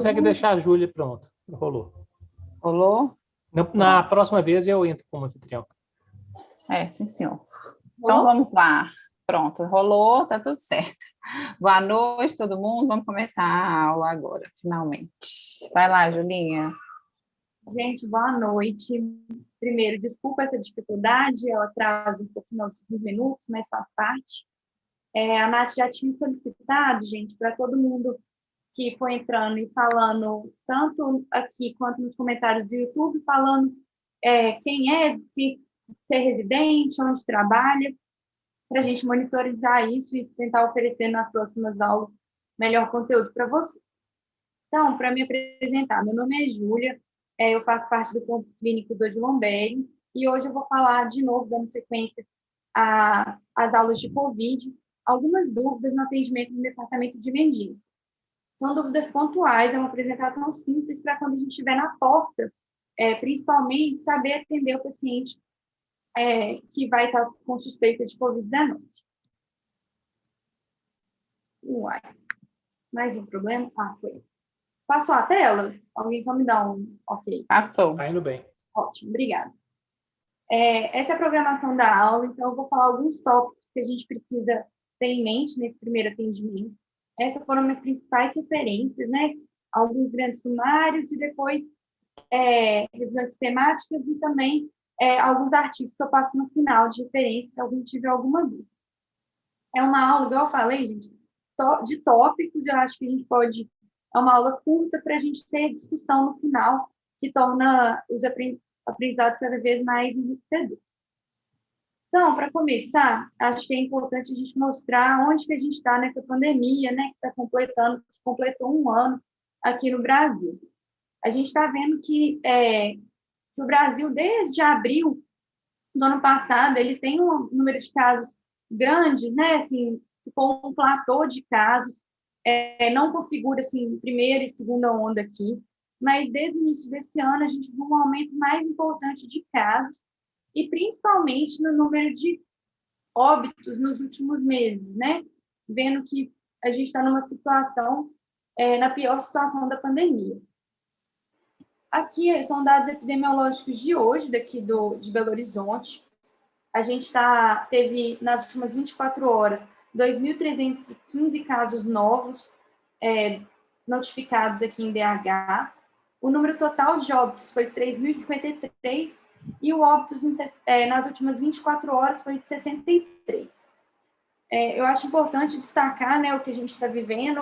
consegue deixar a Júlia pronta. Rolou. Rolou? Na próxima vez eu entro como anfitrião. Sim, senhor. Então, vamos lá. Pronto, rolou, tá tudo certo. Boa noite, todo mundo. Vamos começar a aula agora, finalmente. Vai lá, Julinha. Gente, boa noite. Primeiro, desculpa essa dificuldade, eu atraso um pouquinho aos 5 minutos, mas faz parte. A Nath já tinha solicitado, gente, para todo mundo que foi entrando e falando, tanto aqui quanto nos comentários do YouTube, falando quem é, se é residente, onde trabalha, para a gente monitorizar isso e tentar oferecer nas próximas aulas melhor conteúdo para você. Então, para me apresentar, meu nome é Júlia, eu faço parte do corpo clínico do Odilon e hoje eu vou falar de novo, dando sequência às aulas de Covid, algumas dúvidas no atendimento no departamento de emergência. São dúvidas pontuais, é uma apresentação simples para quando a gente estiver na porta, principalmente saber atender o paciente que vai estar com suspeita de Covid-19. Uai, mais um problema? Foi. Passou a tela? Alguém só me dá um ok. Passou. Tá indo bem. Ótimo, obrigada. Essa é a programação da aula, então eu vou falar alguns tópicos que a gente precisa ter em mente nesse primeiro atendimento. Essas foram minhas principais referências, né? Alguns grandes sumários e depois revisões sistemáticas e também alguns artigos que eu passo no final de referência, se alguém tiver alguma dúvida. É uma aula, igual eu falei, gente, de tópicos, eu acho que a gente pode... É uma aula curta para a gente ter discussão no final, que torna os aprendizados cada vez mais enriquecedores. Então, para começar, acho que é importante a gente mostrar onde que a gente está nessa pandemia, né, que completou um ano aqui no Brasil. A gente está vendo que o Brasil, desde abril do ano passado, ele tem um número de casos grande, né, assim, ficou um platô de casos, não configura, assim, primeira e segunda onda aqui, mas desde o início desse ano a gente viu um aumento mais importante de casos e principalmente no número de óbitos nos últimos meses, né? Vendo que a gente está numa situação, na pior situação da pandemia. Aqui são dados epidemiológicos de hoje, daqui de Belo Horizonte. A gente teve, nas últimas 24 horas, 2.315 casos novos notificados aqui em BH. O número total de óbitos foi 3.053 e o óbitos nas últimas 24 horas foi de 63. Eu acho importante destacar, né, o que a gente está vivendo,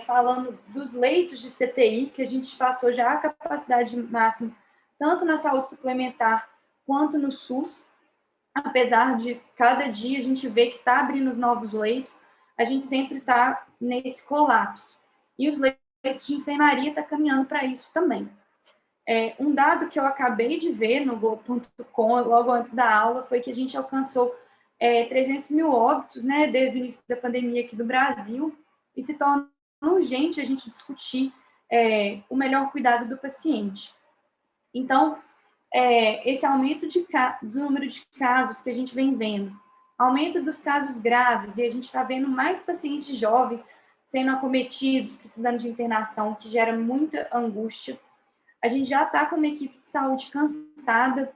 falando dos leitos de CTI, que a gente passou já a capacidade máxima, tanto na saúde suplementar quanto no SUS. Apesar de cada dia a gente ver que está abrindo os novos leitos, a gente sempre está nesse colapso. E os leitos de enfermaria estão caminhando para isso também. Um dado que eu acabei de ver no Globo.com, logo antes da aula, foi que a gente alcançou 300 mil óbitos, né, desde o início da pandemia aqui do Brasil, e se torna urgente a gente discutir o melhor cuidado do paciente. Então, esse aumento do número de casos que a gente vem vendo, aumento dos casos graves, e a gente está vendo mais pacientes jovens sendo acometidos, precisando de internação, que gera muita angústia. A gente já está com uma equipe de saúde cansada,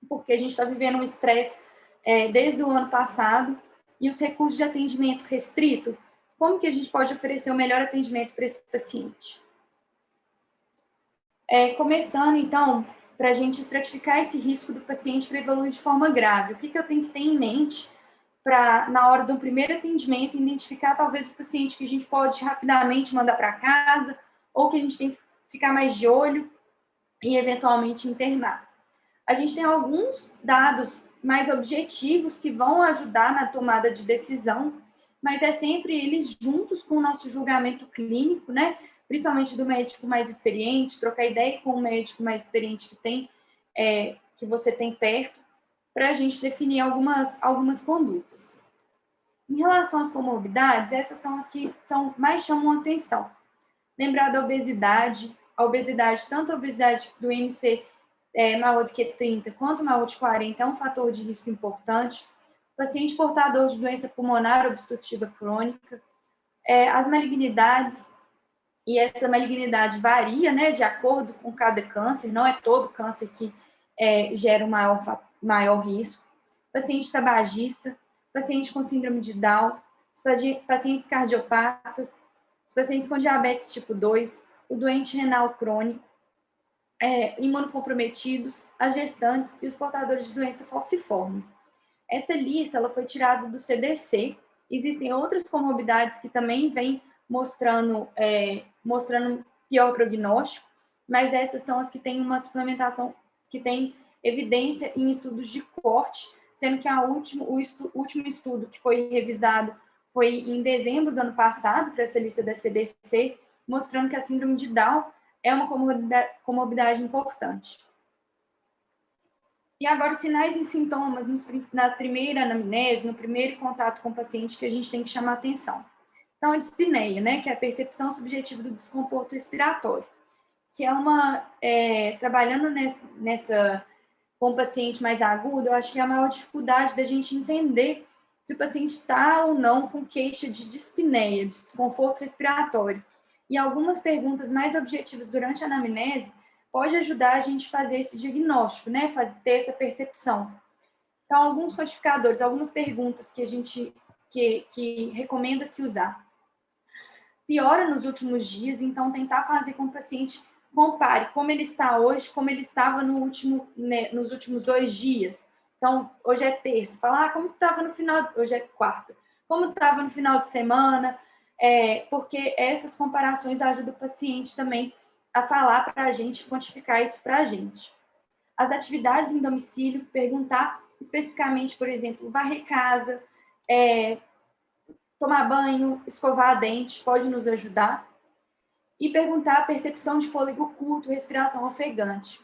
porque a gente está vivendo um estresse desde o ano passado, e os recursos de atendimento restrito, como que a gente pode oferecer o melhor atendimento para esse paciente? Começando, então, para a gente estratificar esse risco do paciente para evoluir de forma grave. O que eu tenho que ter em mente para, na hora do primeiro atendimento, identificar talvez o paciente que a gente pode rapidamente mandar para casa ou que a gente tem que ficar mais de olho e, eventualmente, internar. A gente tem alguns dados mais objetivos que vão ajudar na tomada de decisão, mas é sempre eles juntos com o nosso julgamento clínico, né? Principalmente do médico mais experiente, trocar ideia com o médico mais experiente que você tem perto, para a gente definir algumas condutas. Em relação às comorbidades, essas são as que mais chamam a atenção. Lembrar da obesidade, tanto a obesidade do IMC maior do que 30, quanto maior de 40, é um fator de risco importante. Paciente portador de doença pulmonar obstrutiva crônica, as malignidades e essa malignidade varia, né, de acordo com cada câncer, não é todo câncer que gera um maior risco. Paciente tabagista, paciente com síndrome de Down, os pacientes cardiopatas, os pacientes com diabetes tipo 2, o doente renal crônico, imunocomprometidos, as gestantes e os portadores de doença falciforme. Essa lista ela foi tirada do CDC. Existem outras comorbidades que também vêm mostrando pior prognóstico, mas essas são as que têm uma suplementação que tem evidência em estudos de corte, sendo que o último estudo que foi revisado foi em dezembro do ano passado, para essa lista da CDC, mostrando que a síndrome de Down é uma comorbidade importante. E agora, sinais e sintomas na primeira anamnese, no primeiro contato com o paciente, que a gente tem que chamar atenção. Então, a dispneia, né, que é a percepção subjetiva do desconforto respiratório, que é trabalhando com o paciente mais agudo, eu acho que é a maior dificuldade da gente entender se o paciente está ou não com queixa de dispneia, de desconforto respiratório. E algumas perguntas mais objetivas durante a anamnese pode ajudar a gente a fazer esse diagnóstico, né? Ter essa percepção. Então, alguns codificadores, algumas perguntas que a gente que recomenda se usar. Piora nos últimos dias, então tentar fazer com que o paciente compare como ele está hoje, como ele estava nos últimos 2 dias. Então, hoje é terça, falar como estava no final, hoje é quarta, como estava no final de semana, porque essas comparações ajudam o paciente também a falar para a gente, quantificar isso para a gente. As atividades em domicílio, perguntar especificamente, por exemplo, varrer casa, tomar banho, escovar dente, pode nos ajudar. E perguntar a percepção de fôlego curto, respiração ofegante.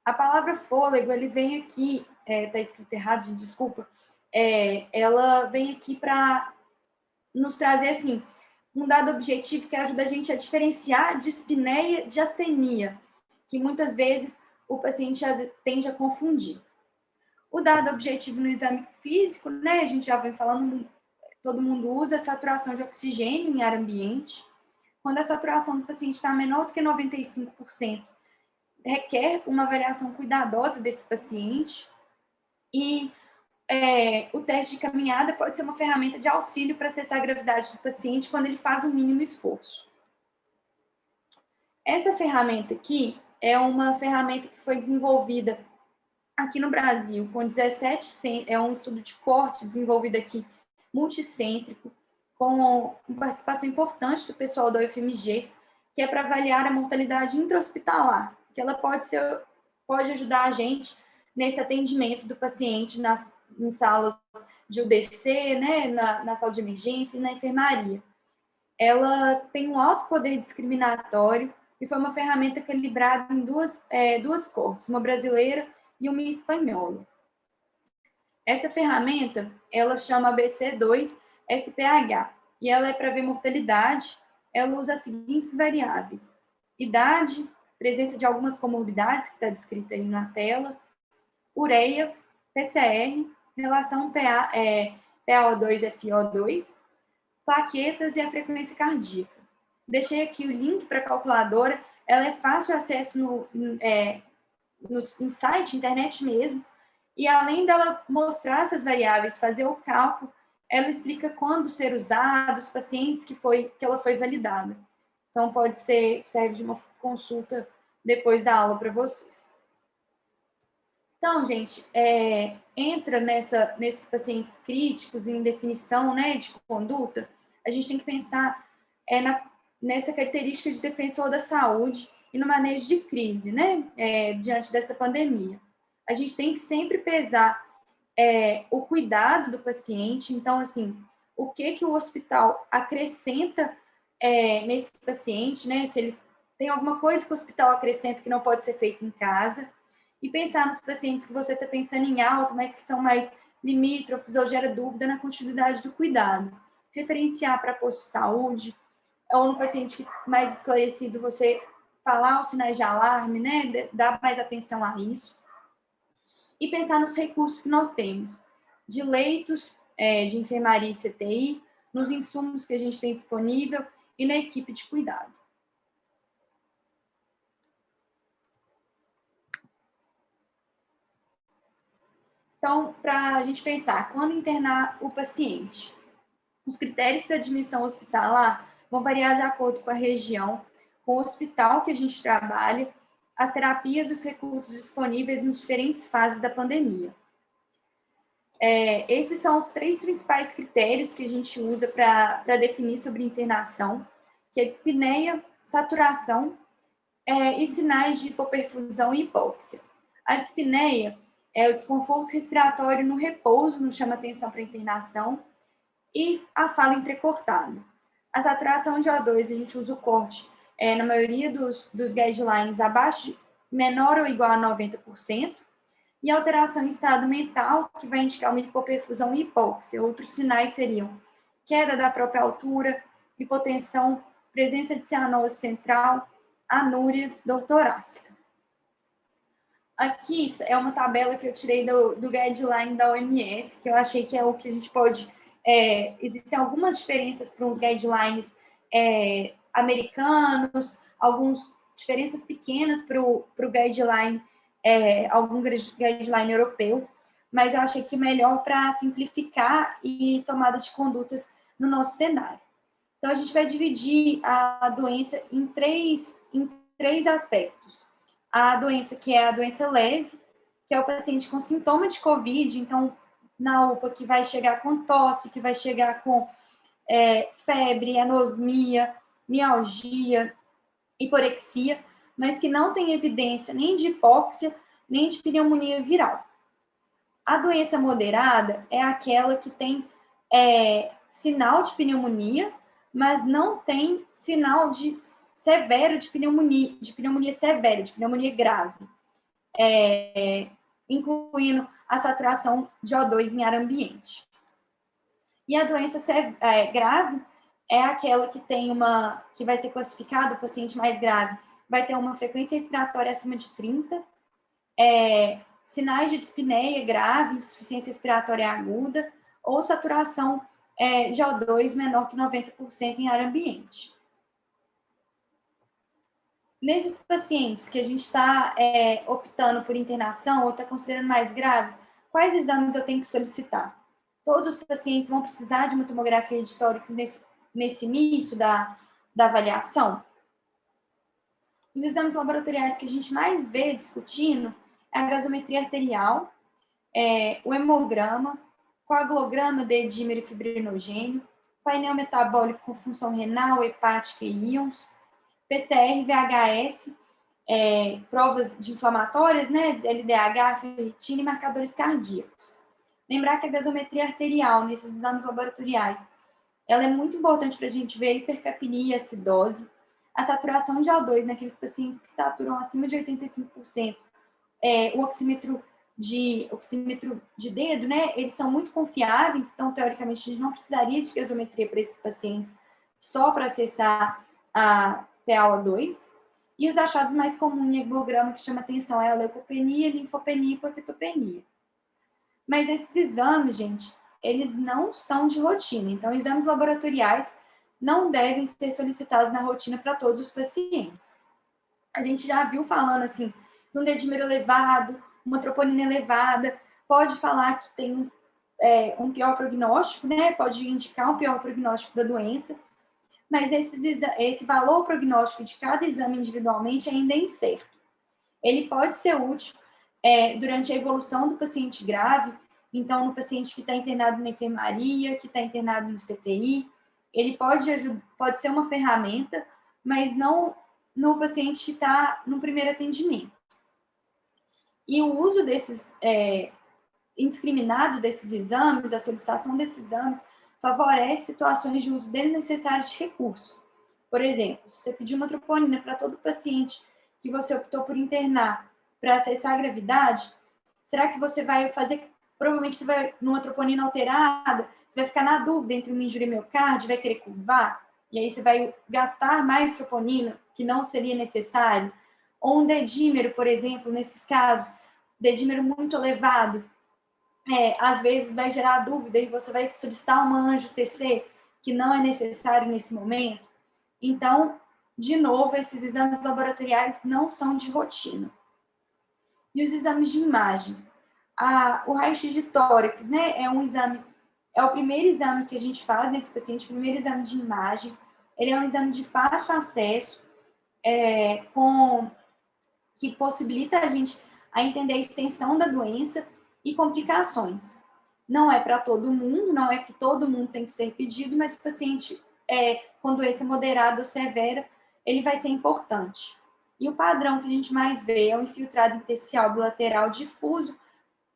A palavra fôlego, ele vem aqui, está escrito errado, gente, desculpa, ela vem aqui para nos trazer, assim, um dado objetivo que ajuda a gente a diferenciar dispneia de astenia, que muitas vezes o paciente tende a confundir. O dado objetivo no exame físico, né, a gente já vem falando, todo mundo usa a saturação de oxigênio em ar ambiente. Quando a saturação do paciente está menor do que 95%, requer uma avaliação cuidadosa desse paciente. E o teste de caminhada pode ser uma ferramenta de auxílio para acessar a gravidade do paciente quando ele faz um mínimo esforço. Essa ferramenta aqui é uma ferramenta que foi desenvolvida aqui no Brasil, com 17, é um estudo de corte desenvolvido aqui, multicêntrico, com participação importante do pessoal da UFMG, que é para avaliar a mortalidade intra-hospitalar, que ela pode ajudar a gente nesse atendimento do paciente em salas de UDC, né, na sala de emergência e na enfermaria. Ela tem um alto poder discriminatório e foi uma ferramenta calibrada em duas cortes, uma brasileira e uma espanhola. Essa ferramenta, ela chama ABC2-SPH, e ela é para ver mortalidade. Ela usa as seguintes variáveis: idade, presença de algumas comorbidades, que está descrita aí na tela, ureia, PCR, relação PaO2-FiO2, plaquetas e a frequência cardíaca. Deixei aqui o link para a calculadora, ela é fácil de acesso no site, internet mesmo, e além dela mostrar essas variáveis, fazer o cálculo, ela explica quando ser usado, os pacientes que ela foi validada. Então, serve de uma consulta depois da aula para vocês. Então, gente, entra nesses pacientes críticos em definição, né, de conduta, a gente tem que pensar nessa característica de defensor da saúde e no manejo de crise, né, diante dessa pandemia. A gente tem que sempre pesar o cuidado do paciente. Então, assim, o que o hospital acrescenta nesse paciente, né? Se ele tem alguma coisa que o hospital acrescenta que não pode ser feito em casa. E pensar nos pacientes que você está pensando em alta, mas que são mais limítrofes ou gera dúvida na continuidade do cuidado. Referenciar para posto de saúde, ou no paciente mais esclarecido, você falar os sinais de alarme, né? Dar mais atenção a isso. E pensar nos recursos que nós temos, de leitos de enfermaria e CTI, nos insumos que a gente tem disponível e na equipe de cuidado. Então, para a gente pensar, quando internar o paciente, os critérios para admissão hospitalar vão variar de acordo com a região, com o hospital que a gente trabalha, as terapias e os recursos disponíveis nas diferentes fases da pandemia. Esses são os 3 principais critérios que a gente usa para definir sobre internação, que é dispneia, saturação e sinais de hipoperfusão e hipóxia. A dispneia é o desconforto respiratório no repouso, nos chama atenção para a internação, e a fala entrecortada. A saturação de O2, a gente usa o corte, na maioria dos guidelines, menor ou igual a 90%, e alteração em estado mental, que vai indicar uma hipoperfusão e hipóxia. Outros sinais seriam queda da própria altura, hipotensão, presença de cianose central, anúria, dor torácica. Aqui é uma tabela que eu tirei do guideline da OMS, que eu achei que é o que a gente pode... existem algumas diferenças para os guidelines americanos, algumas diferenças pequenas para o guideline, algum guideline europeu, mas eu achei que melhor para simplificar e tomada de condutas no nosso cenário. Então, a gente vai dividir a doença em três aspectos. A doença que é a doença leve, que é o paciente com sintoma de COVID, então, na UPA, que vai chegar com tosse, que vai chegar com febre, anosmia, mialgia, hiporexia, mas que não tem evidência nem de hipóxia, nem de pneumonia viral. A doença moderada é aquela que tem sinal de pneumonia, mas não tem sinal severo de pneumonia severa, de pneumonia grave, incluindo a saturação de O2 em ar ambiente. E a doença grave é aquela que vai ser classificada, o paciente mais grave vai ter uma frequência respiratória acima de 30, sinais de dispneia grave, insuficiência respiratória aguda, ou saturação de O2 menor que 90% em ar ambiente. Nesses pacientes que a gente está optando por internação ou está considerando mais graves, quais exames eu tenho que solicitar? Todos os pacientes vão precisar de uma tomografia de tórax nesse início da avaliação? Os exames laboratoriais que a gente mais vê discutindo é a gasometria arterial, o hemograma, coagulograma de dímero e fibrinogênio, painel metabólico com função renal, hepática e íons, PCR, VHS, provas de inflamatórias, né, LDH, ferritina e marcadores cardíacos. Lembrar que a gasometria arterial, nesses exames laboratoriais, ela é muito importante para a gente ver a hipercapnia, acidose, a saturação de O2 naqueles pacientes que saturam acima de 85%, o oxímetro de dedo, né, eles são muito confiáveis, então, teoricamente, a gente não precisaria de gasometria para esses pacientes só para acessar a PaO2. E os achados mais comuns em hemograma que chama atenção é a leucopenia, linfopenia e plaquetopenia. Mas esses exames, gente, eles não são de rotina. Então, exames laboratoriais não devem ser solicitados na rotina para todos os pacientes. A gente já viu falando assim, um dedímero elevado, uma troponina elevada, pode falar que tem um pior prognóstico, né? Pode indicar um pior prognóstico da doença, mas esse valor prognóstico de cada exame individualmente ainda é incerto. Ele pode ser útil durante a evolução do paciente grave, então no paciente que está internado na enfermaria, que está internado no CTI, ele pode ser uma ferramenta, mas não no paciente que está no primeiro atendimento. E o uso indiscriminado desses exames, a solicitação desses exames, favorece situações de uso desnecessário de recursos. Por exemplo, se você pedir uma troponina para todo paciente que você optou por internar para acessar a gravidade, será que você vai fazer, provavelmente você vai, numa troponina alterada, você vai ficar na dúvida entre uma injúria miocárdio, vai querer curvar, e aí você vai gastar mais troponina, que não seria necessário, ou um dedímero, por exemplo, nesses casos, dedímero muito elevado, às vezes vai gerar dúvida e você vai solicitar uma angio-TC que não é necessário nesse momento. Então, de novo, esses exames laboratoriais não são de rotina. E os exames de imagem? O raio-x de tórax, né, é um exame, é o primeiro exame que a gente faz nesse paciente, o primeiro exame de imagem. Ele é um exame de fácil acesso, que possibilita a gente a entender a extensão da doença e complicações. Não é para todo mundo, não é que todo mundo tem que ser pedido, mas o paciente com doença moderada ou severa, ele vai ser importante. E o padrão que a gente mais vê é o infiltrado intersticial bilateral difuso,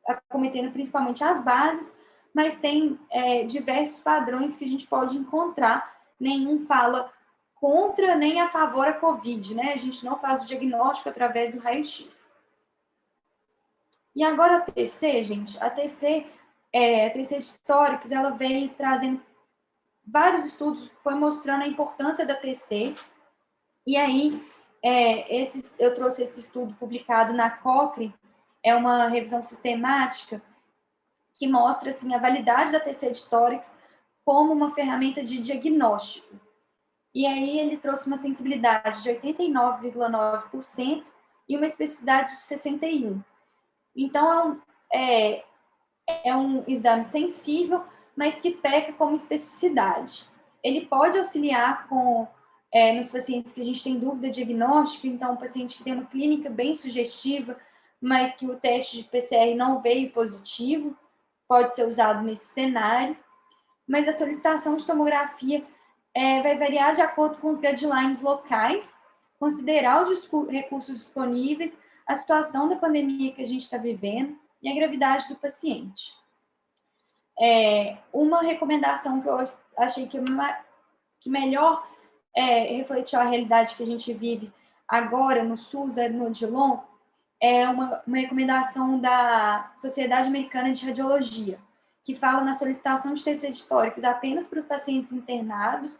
acometendo principalmente as bases, mas tem diversos padrões que a gente pode encontrar. Nenhum fala contra nem a favor a COVID, né? A gente não faz o diagnóstico através do raio-x. E agora a TC, gente, a TC de tórax, ela vem trazendo vários estudos, foi mostrando a importância da TC, e aí eu trouxe esse estudo publicado na Cochrane, é uma revisão sistemática que mostra assim, a validade da TC de tórax como uma ferramenta de diagnóstico. E aí ele trouxe uma sensibilidade de 89,9% e uma especificidade de 61%. Então, é um exame sensível, mas que peca como especificidade. Ele pode auxiliar nos pacientes que a gente tem dúvida diagnóstica, então, um paciente que tem uma clínica bem sugestiva, mas que o teste de PCR não veio positivo, pode ser usado nesse cenário. Mas a solicitação de tomografia vai variar de acordo com os guidelines locais, considerar os recursos disponíveis, a situação da pandemia que a gente está vivendo e a gravidade do paciente. Uma recomendação que eu achei que melhor refletiu a realidade que a gente vive agora no SUS, no Odilon, é uma recomendação da Sociedade Americana de Radiologia, que fala na solicitação de TC de tórax apenas para os pacientes internados,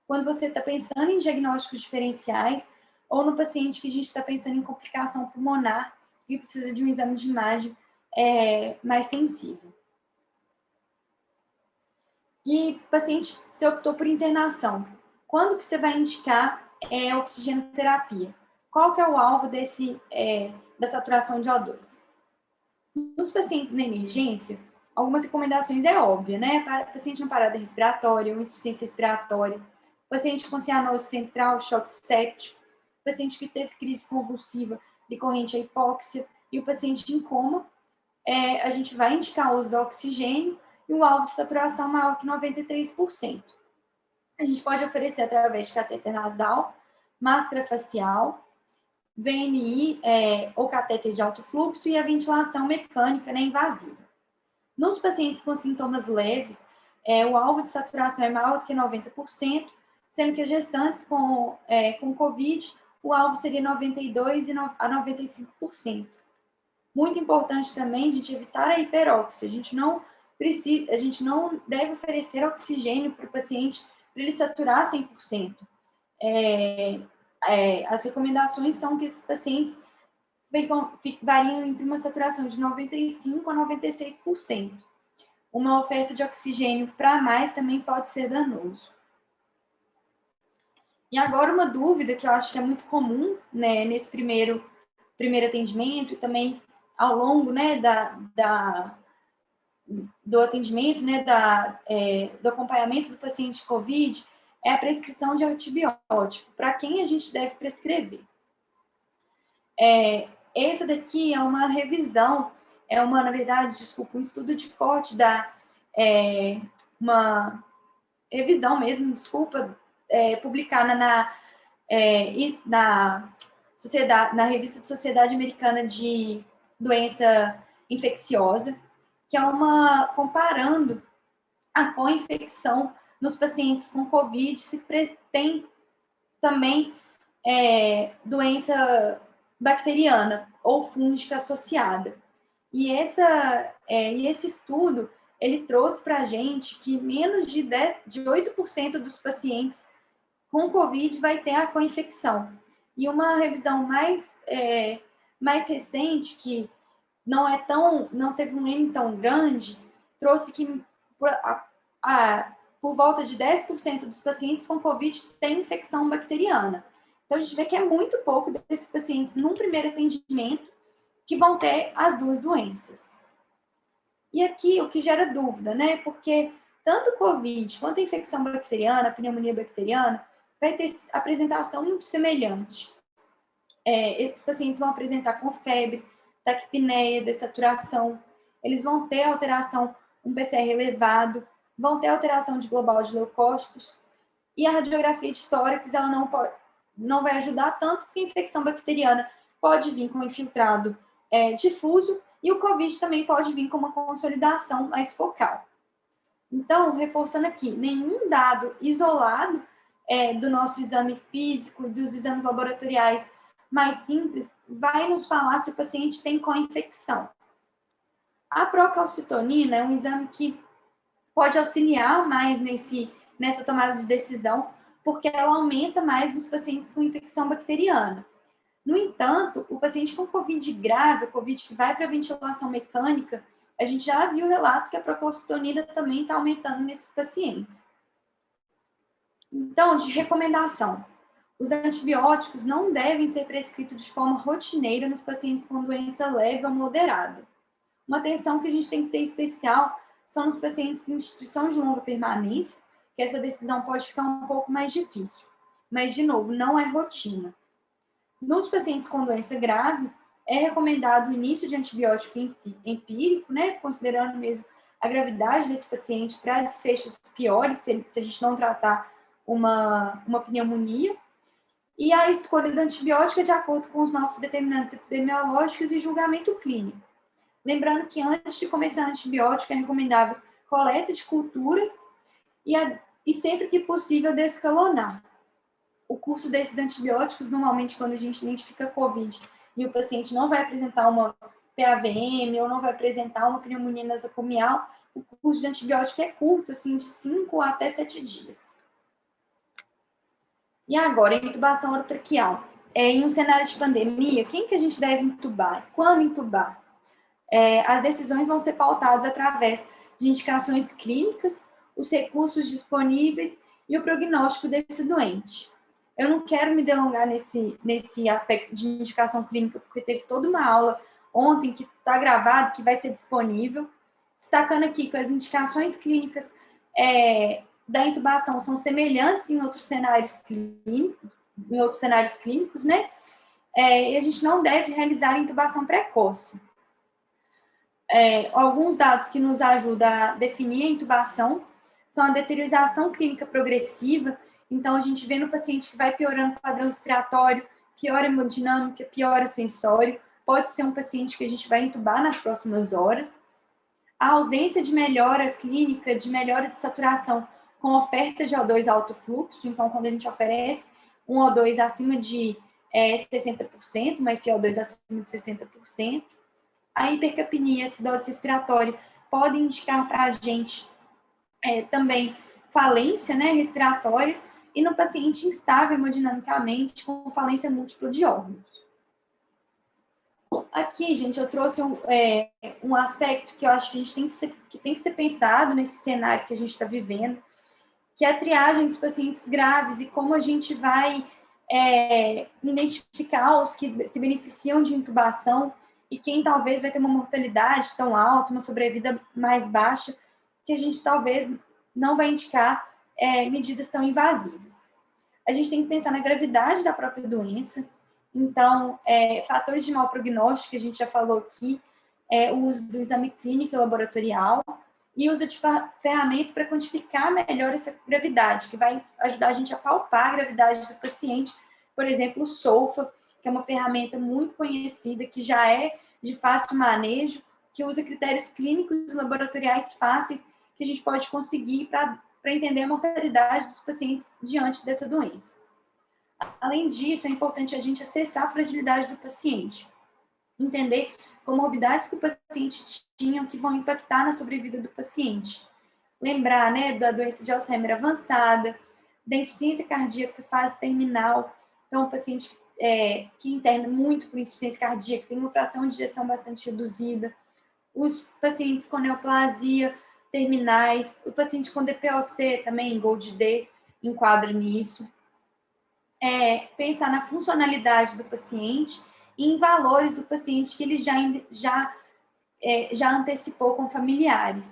quando você está pensando em diagnósticos diferenciais, ou no paciente que a gente está pensando em complicação pulmonar e precisa de um exame de imagem mais sensível. E paciente, você optou por internação, quando que você vai indicar oxigenoterapia? Qual que é o alvo da saturação de O2? Nos pacientes na emergência, algumas recomendações óbvia, né? Paciente com parada respiratória, uma insuficiência respiratória, paciente com cianose central, choque séptico, paciente que teve crise convulsiva decorrente à hipóxia e o paciente em coma, a gente vai indicar o uso do oxigênio e um alvo de saturação maior que 93%. A gente pode oferecer através de catéter nasal, máscara facial, VNI ou catéter de alto fluxo e a ventilação mecânica, né, invasiva. Nos pacientes com sintomas leves, o alvo de saturação é maior do que 90%, sendo que as gestantes com COVID, o alvo seria 92% a 95%. Muito importante também a gente evitar a hiperóxia. A gente não deve oferecer oxigênio para o paciente para ele saturar 100%. As recomendações são que esses pacientes variam entre uma saturação de 95% a 96%. Uma oferta de oxigênio para mais também pode ser danoso. E agora uma dúvida que eu acho que é muito comum, né, nesse primeiro atendimento e também ao longo, né, do atendimento, né, do acompanhamento do paciente COVID, é a prescrição de antibiótico. Para quem a gente deve prescrever? Essa daqui é uma revisão, na verdade, desculpa, um estudo de corte uma revisão mesmo, desculpa, publicada na revista de Sociedade Americana de Doença Infecciosa, que é comparando a co-infecção nos pacientes com COVID, se tem também doença bacteriana ou fúngica associada. E esse estudo, ele trouxe para a gente que menos de 8% dos pacientes com COVID vai ter a co-infecção. E uma revisão mais recente, que não teve um N tão grande, trouxe que por volta de 10% dos pacientes com COVID têm infecção bacteriana. Então, a gente vê que é muito pouco desses pacientes, num primeiro atendimento, que vão ter as duas doenças. E aqui o que gera dúvida, né? Porque tanto o COVID quanto a infecção bacteriana, a pneumonia bacteriana, vai ter apresentação muito semelhante. Os pacientes vão apresentar com febre, taquipneia, dessaturação, eles vão ter alteração, um PCR elevado, vão ter alteração de global de leucócitos, e a radiografia de tórax ela não vai ajudar tanto, porque a infecção bacteriana pode vir com infiltrado difuso, e o COVID também pode vir com uma consolidação mais focal. Então, reforçando aqui, nenhum dado isolado do nosso exame físico, dos exames laboratoriais mais simples, vai nos falar se o paciente tem co-infecção. A procalcitonina é um exame que pode auxiliar mais nessa tomada de decisão, porque ela aumenta mais nos pacientes com infecção bacteriana. No entanto, o paciente com COVID grave, o COVID que vai para a ventilação mecânica, a gente já viu o relato que a procalcitonina também está aumentando nesses pacientes. Então, de recomendação, os antibióticos não devem ser prescritos de forma rotineira nos pacientes com doença leve ou moderada. Uma atenção que a gente tem que ter especial são nos pacientes em instituição de longa permanência, que essa decisão pode ficar um pouco mais difícil. Mas, de novo, não é rotina. Nos pacientes com doença grave, é recomendado o início de antibiótico empírico, né, considerando mesmo a gravidade desse paciente para desfechos piores, se a gente não tratar uma pneumonia. E a escolha do antibiótico é de acordo com os nossos determinantes epidemiológicos e julgamento clínico. Lembrando que antes de começar antibiótico é recomendável coleta de culturas e sempre que possível descalonar. O curso desses antibióticos, normalmente quando a gente identifica COVID e o paciente não vai apresentar uma PAVM ou não vai apresentar uma pneumonia nosocomial, o curso de antibiótico é curto, assim, de 5 até 7 dias. E agora, intubação orotraqueal. Em um cenário de pandemia, quem que a gente deve intubar? Quando intubar? As decisões vão ser pautadas através de indicações clínicas, os recursos disponíveis e o prognóstico desse doente. Eu não quero me delongar nesse aspecto de indicação clínica, porque teve toda uma aula ontem que está gravado, que vai ser disponível. Destacando aqui que as indicações clínicas da intubação são semelhantes em outros cenários clínicos, né? E a gente não deve realizar intubação precoce. Alguns dados que nos ajudam a definir a intubação são a deteriorização clínica progressiva. Então, a gente vê no paciente que vai piorando o padrão respiratório, piora a hemodinâmica, piora sensório. Pode ser um paciente que a gente vai intubar nas próximas horas. A ausência de melhora clínica, de melhora de saturação com oferta de O2 alto fluxo. Então, quando a gente oferece um O2 acima de 60%, uma FiO2 acima de 60%, a hipercapnia, acidose respiratória, pode indicar para a gente também falência, né, respiratória, e no paciente instável hemodinamicamente, com falência múltipla de órgãos. Aqui, gente, eu trouxe um aspecto que eu acho que a gente tem que ser pensado nesse cenário que a gente está vivendo, que é a triagem dos pacientes graves e como a gente vai identificar os que se beneficiam de intubação e quem talvez vai ter uma mortalidade tão alta, uma sobrevida mais baixa, que a gente talvez não vai indicar medidas tão invasivas. A gente tem que pensar na gravidade da própria doença. Então, fatores de mau prognóstico, que a gente já falou aqui, o uso do exame clínico e laboratorial e o uso de ferramentas para quantificar melhor essa gravidade, que vai ajudar a gente a palpar a gravidade do paciente. Por exemplo, o SOFA, que é uma ferramenta muito conhecida, que já é de fácil manejo, que usa critérios clínicos e laboratoriais fáceis que a gente pode conseguir para entender a mortalidade dos pacientes diante dessa doença. Além disso, é importante a gente acessar a fragilidade do paciente, entender comorbidades que o paciente tinha que vão impactar na sobrevida do paciente. Lembrar, né, da doença de Alzheimer avançada, da insuficiência cardíaca fase terminal. Então, o paciente que interna muito por insuficiência cardíaca tem uma fração de ejeção bastante reduzida. Os pacientes com neoplasia terminais, o paciente com DPOC também, GOLD-D, enquadra nisso. Pensar na funcionalidade do paciente e em valores do paciente que eles já já antecipou com familiares.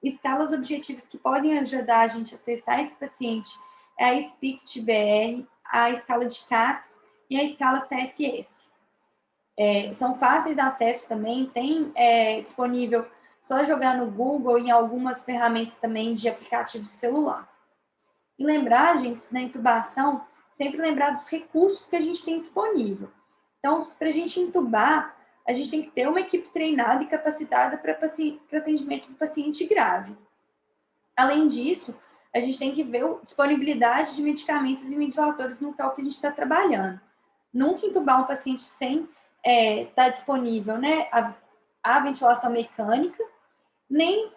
Escalas objetivas que podem ajudar a gente a acessar esse paciente é a SPICT-BR, a escala de CATS e a escala CFS. São fáceis de acesso também, tem disponível só jogar no Google e em algumas ferramentas também de aplicativos de celular. E lembrar, gente, na intubação, sempre lembrar dos recursos que a gente tem disponível. Então, para a gente intubar, a gente tem que ter uma equipe treinada e capacitada para atendimento do paciente grave. Além disso, a gente tem que ver a disponibilidade de medicamentos e ventiladores no local que a gente está trabalhando. Nunca intubar um paciente sem estar disponível, né, a ventilação mecânica, nem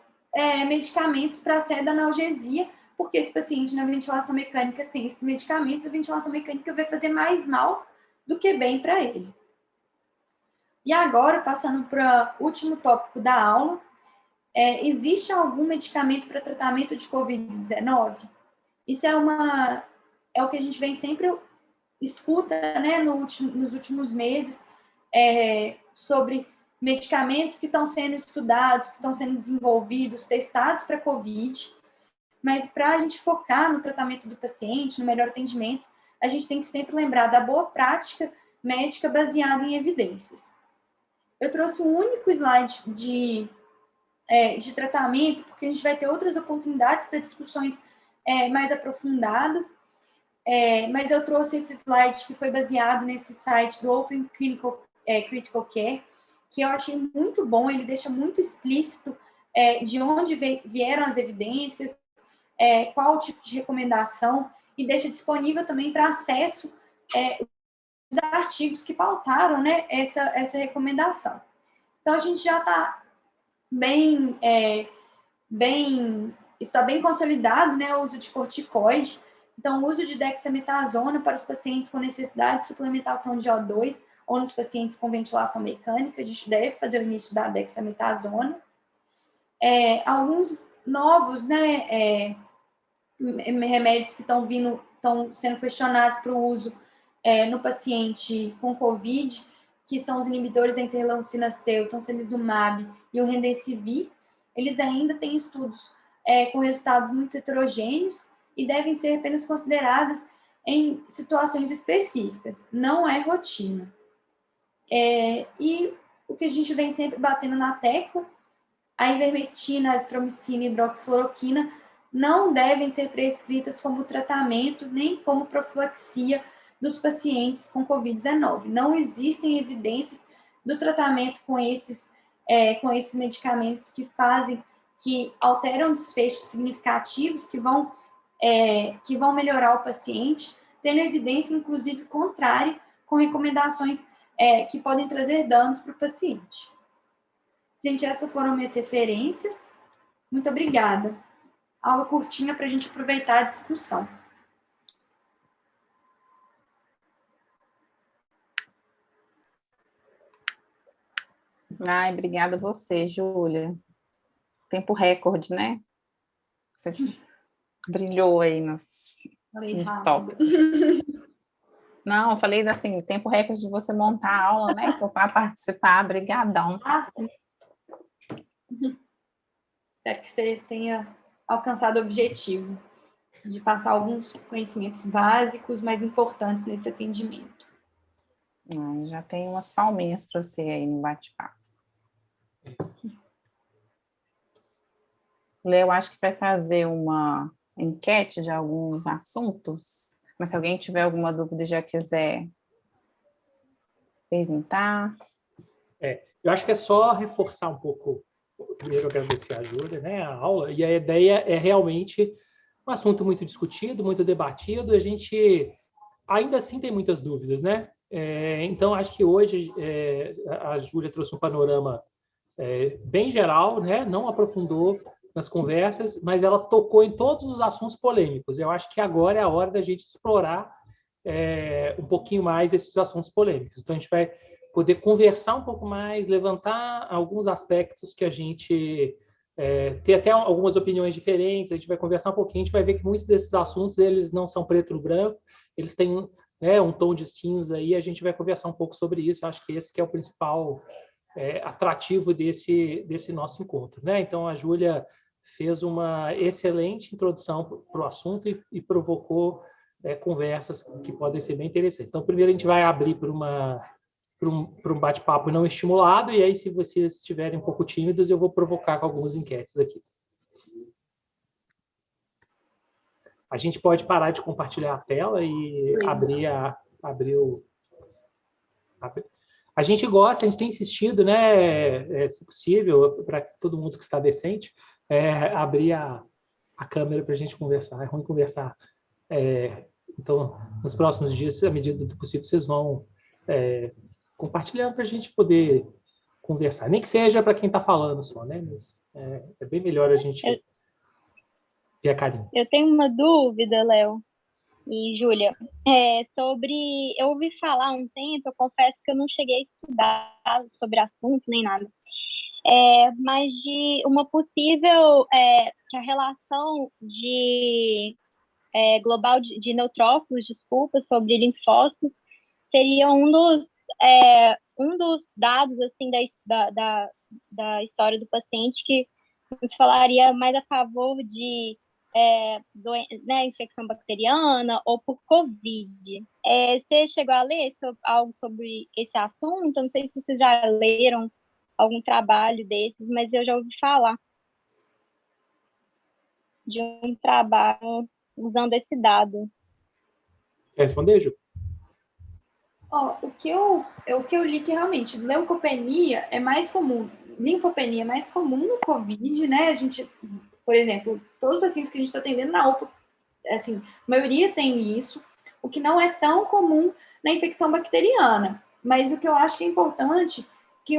medicamentos para sede analgesia, porque esse paciente na ventilação mecânica, sem esses medicamentos, a ventilação mecânica vai fazer mais mal do que bem para ele. E agora, passando para o último tópico da aula, existe algum medicamento para tratamento de Covid-19? Isso é o que a gente vem sempre escuta, né, nos últimos meses, sobre medicamentos que estão sendo estudados, que estão sendo desenvolvidos, testados para Covid, mas para a gente focar no tratamento do paciente, no melhor atendimento, a gente tem que sempre lembrar da boa prática médica baseada em evidências. Eu trouxe um único slide de tratamento, porque a gente vai ter outras oportunidades para discussões mais aprofundadas, mas eu trouxe esse slide que foi baseado nesse site do Open Critical Care, que eu achei muito bom, ele deixa muito explícito de onde vieram as evidências, qual o tipo de recomendação, e deixa disponível também para acesso os artigos que pautaram, né, essa recomendação. Então, a gente já está está bem consolidado, né, o uso de corticoide. Então, o uso de dexametasona para os pacientes com necessidade de suplementação de O2 ou nos pacientes com ventilação mecânica, a gente deve fazer o início da dexametasona. Alguns novos, né, remédios que estão sendo questionados para o uso no paciente com COVID, que são os inibidores da interleucina C, o tocilizumab e o remdesivir, eles ainda têm estudos com resultados muito heterogêneos e devem ser apenas considerados em situações específicas, não é rotina. E o que a gente vem sempre batendo na tecla, a ivermectina, a azitromicina e a hidroxicloroquina não devem ser prescritas como tratamento nem como profilaxia dos pacientes com Covid-19. Não existem evidências do tratamento com esses medicamentos que alteram desfechos significativos, que vão melhorar o paciente, tendo evidência, inclusive, contrária, com recomendações que podem trazer danos para o paciente. Gente, essas foram minhas referências. Muito obrigada. Aula curtinha para a gente aproveitar a discussão. Ai, obrigada a você, Júlia. Tempo recorde, né? Você brilhou aí nos tópicos. Não, eu falei assim, tempo recorde de você montar a aula, né? Para participar, brigadão. Espero que você tenha alcançado o objetivo de passar alguns conhecimentos básicos, mais importantes nesse atendimento. Já tem umas palminhas para você aí no bate-papo. Léo, acho que vai fazer uma enquete de alguns assuntos, mas se alguém tiver alguma dúvida e já quiser perguntar. Eu acho que é só reforçar um pouco, primeiro agradecer a Júlia, né, a aula, e a ideia é realmente um assunto muito discutido, muito debatido, a gente ainda assim tem muitas dúvidas, né? Então, acho que hoje a Júlia trouxe um panorama bem geral, né? Não aprofundou nas conversas, mas ela tocou em todos os assuntos polêmicos. Eu acho que agora é a hora da gente explorar um pouquinho mais esses assuntos polêmicos. Então, a gente vai poder conversar um pouco mais, levantar alguns aspectos que a gente tem até algumas opiniões diferentes, a gente vai conversar um pouquinho, a gente vai ver que muitos desses assuntos, eles não são preto no branco, eles têm um tom de cinza aí, a gente vai conversar um pouco sobre isso. Eu acho que esse que é o principal atrativo desse nosso encontro, né? Então, a Júlia fez uma excelente introdução para o assunto e provocou conversas que podem ser bem interessantes. Então, primeiro a gente vai abrir para um bate-papo não estimulado, e aí, se vocês estiverem um pouco tímidos, eu vou provocar com algumas enquetes aqui. A gente pode parar de compartilhar a tela e abrir o... A gente gosta, a gente tem insistido, né, se possível, para todo mundo que está decente, abrir a câmera para a gente conversar. É ruim conversar. Então, nos próximos dias, à medida do possível, vocês vão compartilhando para a gente poder conversar. Nem que seja para quem está falando só, né? Mas é bem melhor a gente ver a carinha. Eu tenho uma dúvida, Léo e Júlia, sobre... Eu ouvi falar há um tempo, eu confesso que eu não cheguei a estudar sobre assunto nem nada, mas de uma possível... que a relação global de neutrófilos, sobre linfócitos, seria um dos dados assim, da história do paciente que nos falaria mais a favor de infecção bacteriana ou por Covid. Você chegou a ler algo sobre esse assunto? Eu não sei se vocês já leram algum trabalho desses, mas eu já ouvi falar de um trabalho usando esse dado. Quer responder, Ju? O que eu li que realmente leucopenia é mais comum, linfopenia é mais comum no Covid, né? A gente, por exemplo, todos os pacientes que a gente está atendendo na UPA, assim, a maioria tem isso, o que não é tão comum na infecção bacteriana. Mas o que eu acho que é importante, que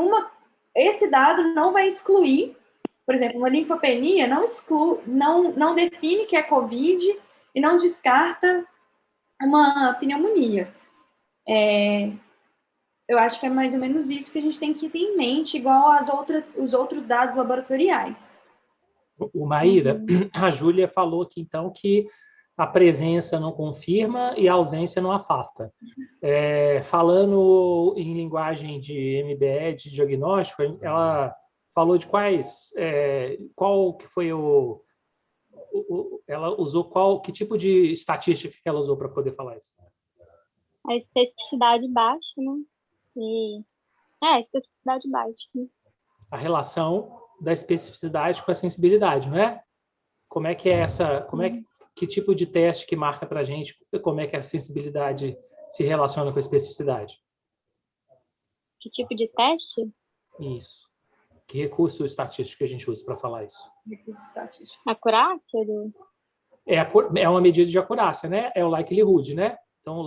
esse dado não vai excluir, por exemplo, uma linfopenia não define que é Covid e não descarta uma pneumonia. Eu acho que é mais ou menos isso que a gente tem que ter em mente, igual os outros dados laboratoriais. O Maíra, a Júlia falou aqui, então, que a presença não confirma e a ausência não afasta. Falando em linguagem de MBE, de diagnóstico, ela falou de qual que foi ela usou que tipo de estatística que ela usou para poder falar isso? A especificidade baixa, né? A especificidade baixa. Né? A relação da especificidade com a sensibilidade, não é? Como é que é que tipo de teste que marca para a gente como é que a sensibilidade se relaciona com a especificidade? Que tipo de teste? Isso. Que recurso estatístico que a gente usa para falar isso? Recurso estatístico. Acurácia? É uma medida de acurácia, né? É o likelihood, né? Então,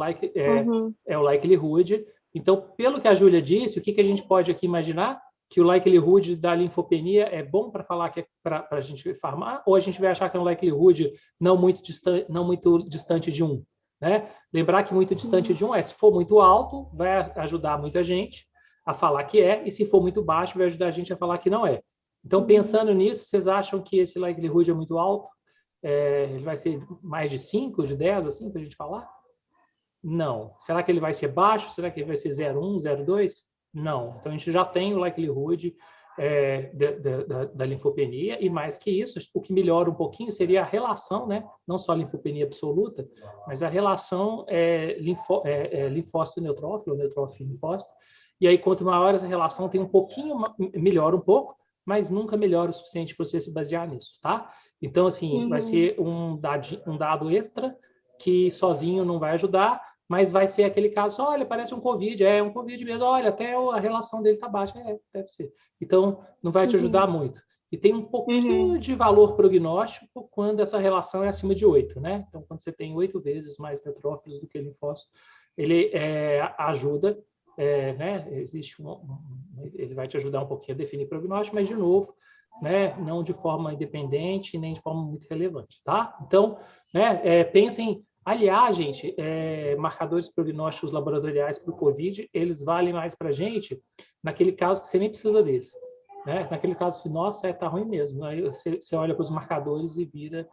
é o likelihood. Então, pelo que a Júlia disse, o que a gente pode aqui imaginar? Que o likelihood da linfopenia é bom para falar que é para a gente farmar, ou a gente vai achar que é um likelihood não muito distante de 1, né? Lembrar que muito distante de 1 se for muito alto, vai ajudar muita gente a falar que e se for muito baixo, vai ajudar a gente a falar que não é. Então, pensando nisso, vocês acham que esse likelihood é muito alto? Ele vai ser mais de 5, de 10, assim, para a gente falar? Não. Será que ele vai ser baixo? Será que ele vai ser 0,1, 0,2? Não. Então, a gente já tem o likelihood da linfopenia, e mais que isso, o que melhora um pouquinho seria a relação, né? Não só a linfopenia absoluta, mas a relação linfócito-neutrófilo, neutrófilo-linfócito. E aí, quanto maior essa relação, tem melhora um pouco, mas nunca melhora o suficiente para você se basear nisso, tá? Então, assim, vai ser um dado extra que sozinho não vai ajudar, mas vai ser aquele caso, olha, parece um Covid, um Covid mesmo, olha, até a relação dele está baixa, deve ser. Então, não vai te ajudar muito. E tem um pouquinho de valor prognóstico quando essa relação é acima de 8, né? Então, quando você tem 8 vezes mais neutrófilos do que linfócitos, ele ajuda, né? Ele vai te ajudar um pouquinho a definir prognóstico, mas, de novo, né? Não de forma independente, nem de forma muito relevante, tá? Então, né? Pensem. Aliás, gente, marcadores prognósticos laboratoriais para o COVID, eles valem mais para a gente naquele caso que você nem precisa deles. Né? Naquele caso, nossa, tá ruim mesmo. Aí você olha para os marcadores e vira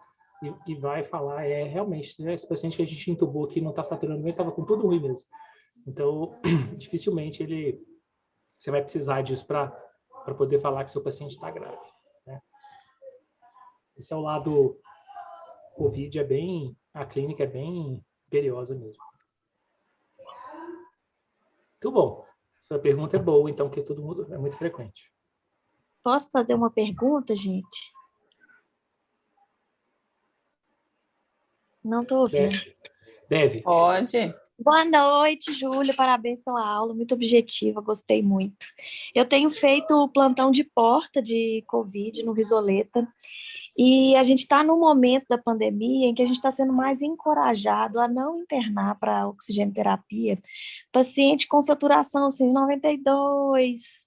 e vai falar, realmente, né? Esse paciente que a gente entubou aqui não está saturando bem, estava com tudo ruim mesmo. Então, dificilmente ele você vai precisar disso para poder falar que seu paciente está grave, né? Esse é o lado COVID, a clínica é bem imperiosa mesmo. Muito bom. Sua pergunta é boa, então, que todo mundo é muito frequente. Posso fazer uma pergunta, gente? Não estou ouvindo. Deve. Pode. Boa noite, Júlia. Parabéns pela aula, muito objetiva, gostei muito. Eu tenho feito o plantão de porta de Covid no Risoleta, e a gente está num momento da pandemia em que a gente está sendo mais encorajado a não internar para oxigenoterapia paciente com saturação assim, 92,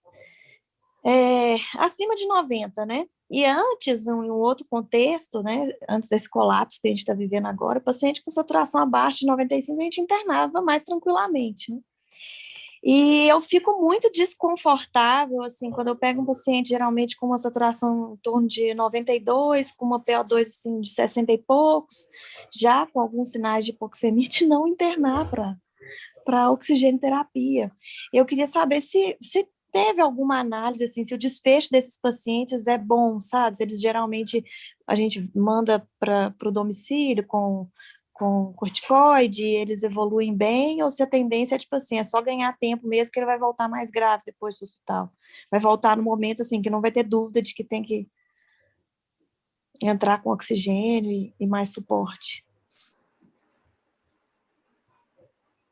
acima de 90, né? E antes, em um outro contexto, né, antes desse colapso que a gente está vivendo agora, o paciente com saturação abaixo de 95, a gente internava mais tranquilamente, né? E eu fico muito desconfortável, assim, quando eu pego um paciente, geralmente com uma saturação em torno de 92, com uma PO2, assim, de 60 e poucos, já com alguns sinais de hipoxemia, de não internar para oxigenoterapia. Eu queria saber se teve alguma análise, assim, se o desfecho desses pacientes é bom, sabe? Se eles geralmente, a gente manda para o domicílio com corticoide, eles evoluem bem, ou se a tendência é, tipo assim, é só ganhar tempo mesmo, que ele vai voltar mais grave depois para o hospital. Vai voltar no momento, assim, que não vai ter dúvida de que tem que entrar com oxigênio e mais suporte.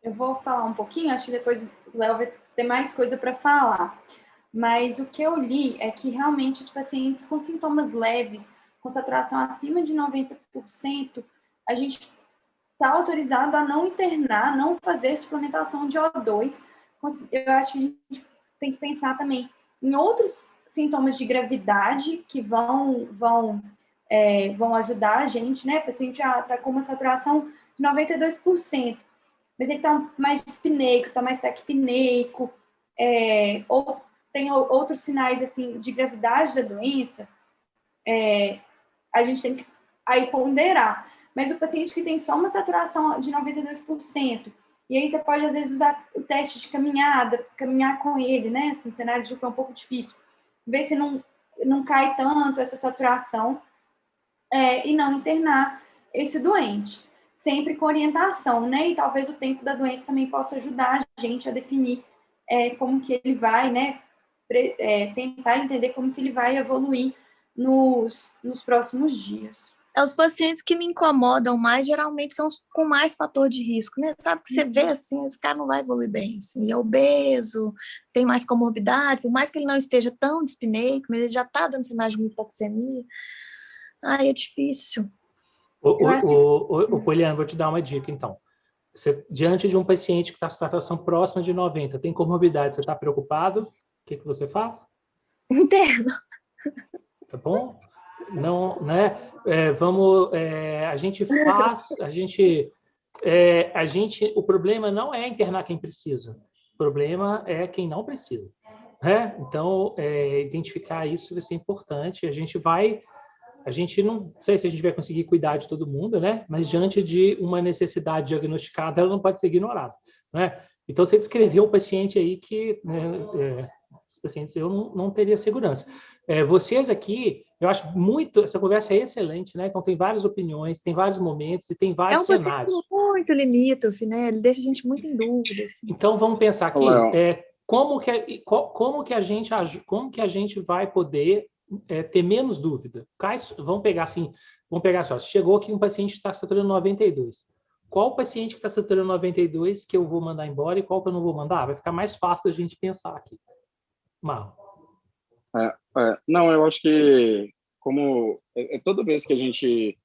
Eu vou falar um pouquinho, acho que depois o Léo vai ter mais coisa para falar. Mas o que eu li é que realmente os pacientes com sintomas leves, com saturação acima de 90%, a gente está autorizado a não internar, não fazer suplementação de O2. Eu acho que a gente tem que pensar também em outros sintomas de gravidade que vão ajudar a gente, né? O paciente já está com uma saturação de 92%, mas ele está mais dispneico, está mais taquipneico, ou tem outros sinais assim de gravidade da doença, a gente tem que aí ponderar. Mas o paciente que tem só uma saturação de 92%, e aí você pode, às vezes, usar o teste de caminhada, caminhar com ele, né? Assim, cenário de UPA é um pouco difícil. Ver se não cai tanto essa saturação e não internar esse doente. Sempre com orientação, né? E talvez o tempo da doença também possa ajudar a gente a definir como que ele vai, né? Tentar entender como que ele vai evoluir nos próximos dias. Os pacientes que me incomodam mais, geralmente, são os com mais fator de risco, né? Sabe que você vê, assim, esse cara não vai evoluir bem, assim, é obeso, tem mais comorbidade, por mais que ele não esteja tão dispneico, mas ele já está dando sinais de hipoxemia. Ai, é difícil. Poliana, vou te dar uma dica, então. Você, diante de um paciente que está com saturação próxima de 90, tem comorbidade, você está preocupado? O que você faz? Interno. Tá bom? Não, né? O problema não é internar quem precisa, o problema é quem não precisa, né? Então, identificar isso vai ser importante. A gente não sei se a gente vai conseguir cuidar de todo mundo, né? Mas diante de uma necessidade diagnosticada, ela não pode ser ignorada, né? Então, você descreveu um paciente aí que, né, os pacientes eu não teria segurança. Vocês aqui, eu acho essa conversa é excelente, né? Então, tem várias opiniões, tem vários momentos e tem vários cenários. É um paciente muito limítrofe, né? Ele deixa a gente muito em dúvida, assim. Então, vamos pensar aqui, como que a gente vai poder ter menos dúvida? Vamos pegar só, chegou aqui um paciente que está saturando 92. Qual paciente que está saturando 92 que eu vou mandar embora e qual que eu não vou mandar? Vai ficar mais fácil da gente pensar aqui. Marlon. Não, eu acho que como toda vez que a gente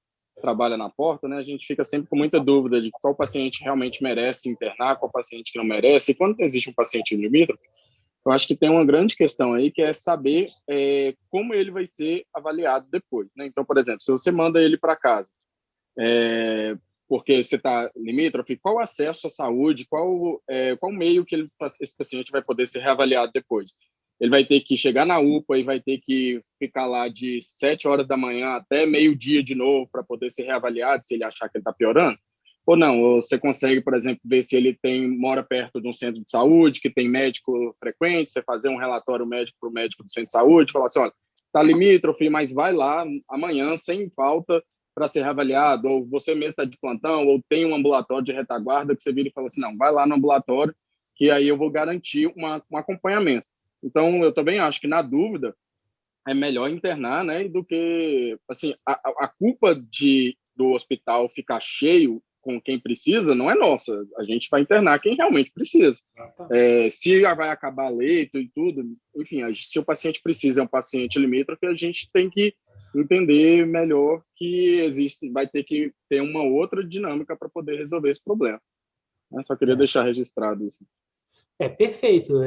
trabalha na porta, né, a gente fica sempre com muita dúvida de qual paciente realmente merece internar, qual paciente que não merece. E quando existe um paciente limítrofe, eu acho que tem uma grande questão aí que é saber como ele vai ser avaliado depois, né? Então, por exemplo, se você manda ele para casa, porque você está limítrofe, qual acesso à saúde, qual meio que esse paciente vai poder ser reavaliado depois? Ele vai ter que chegar na UPA e vai ter que ficar lá de 7 horas da manhã até meio-dia de novo para poder ser reavaliado se ele achar que ele está piorando? ou não, ou você consegue, por exemplo, ver se ele mora perto de um centro de saúde, que tem médico frequente, você fazer um relatório médico para o médico do centro de saúde, falar assim, olha, está limítrofe, mas vai lá amanhã, sem falta, para ser reavaliado, ou você mesmo está de plantão, ou tem um ambulatório de retaguarda, que você vira e fala assim, não, vai lá no ambulatório, que aí eu vou garantir um acompanhamento. Então, eu também acho que, na dúvida, é melhor internar, né, do que, assim, a culpa do hospital ficar cheio com quem precisa não é nossa, a gente vai internar quem realmente precisa. Se vai acabar leito e tudo, enfim, se o paciente precisa, é um paciente limítrofe, a gente tem que entender melhor que vai ter que ter uma outra dinâmica para poder resolver esse problema. Só queria deixar registrado isso. Perfeito.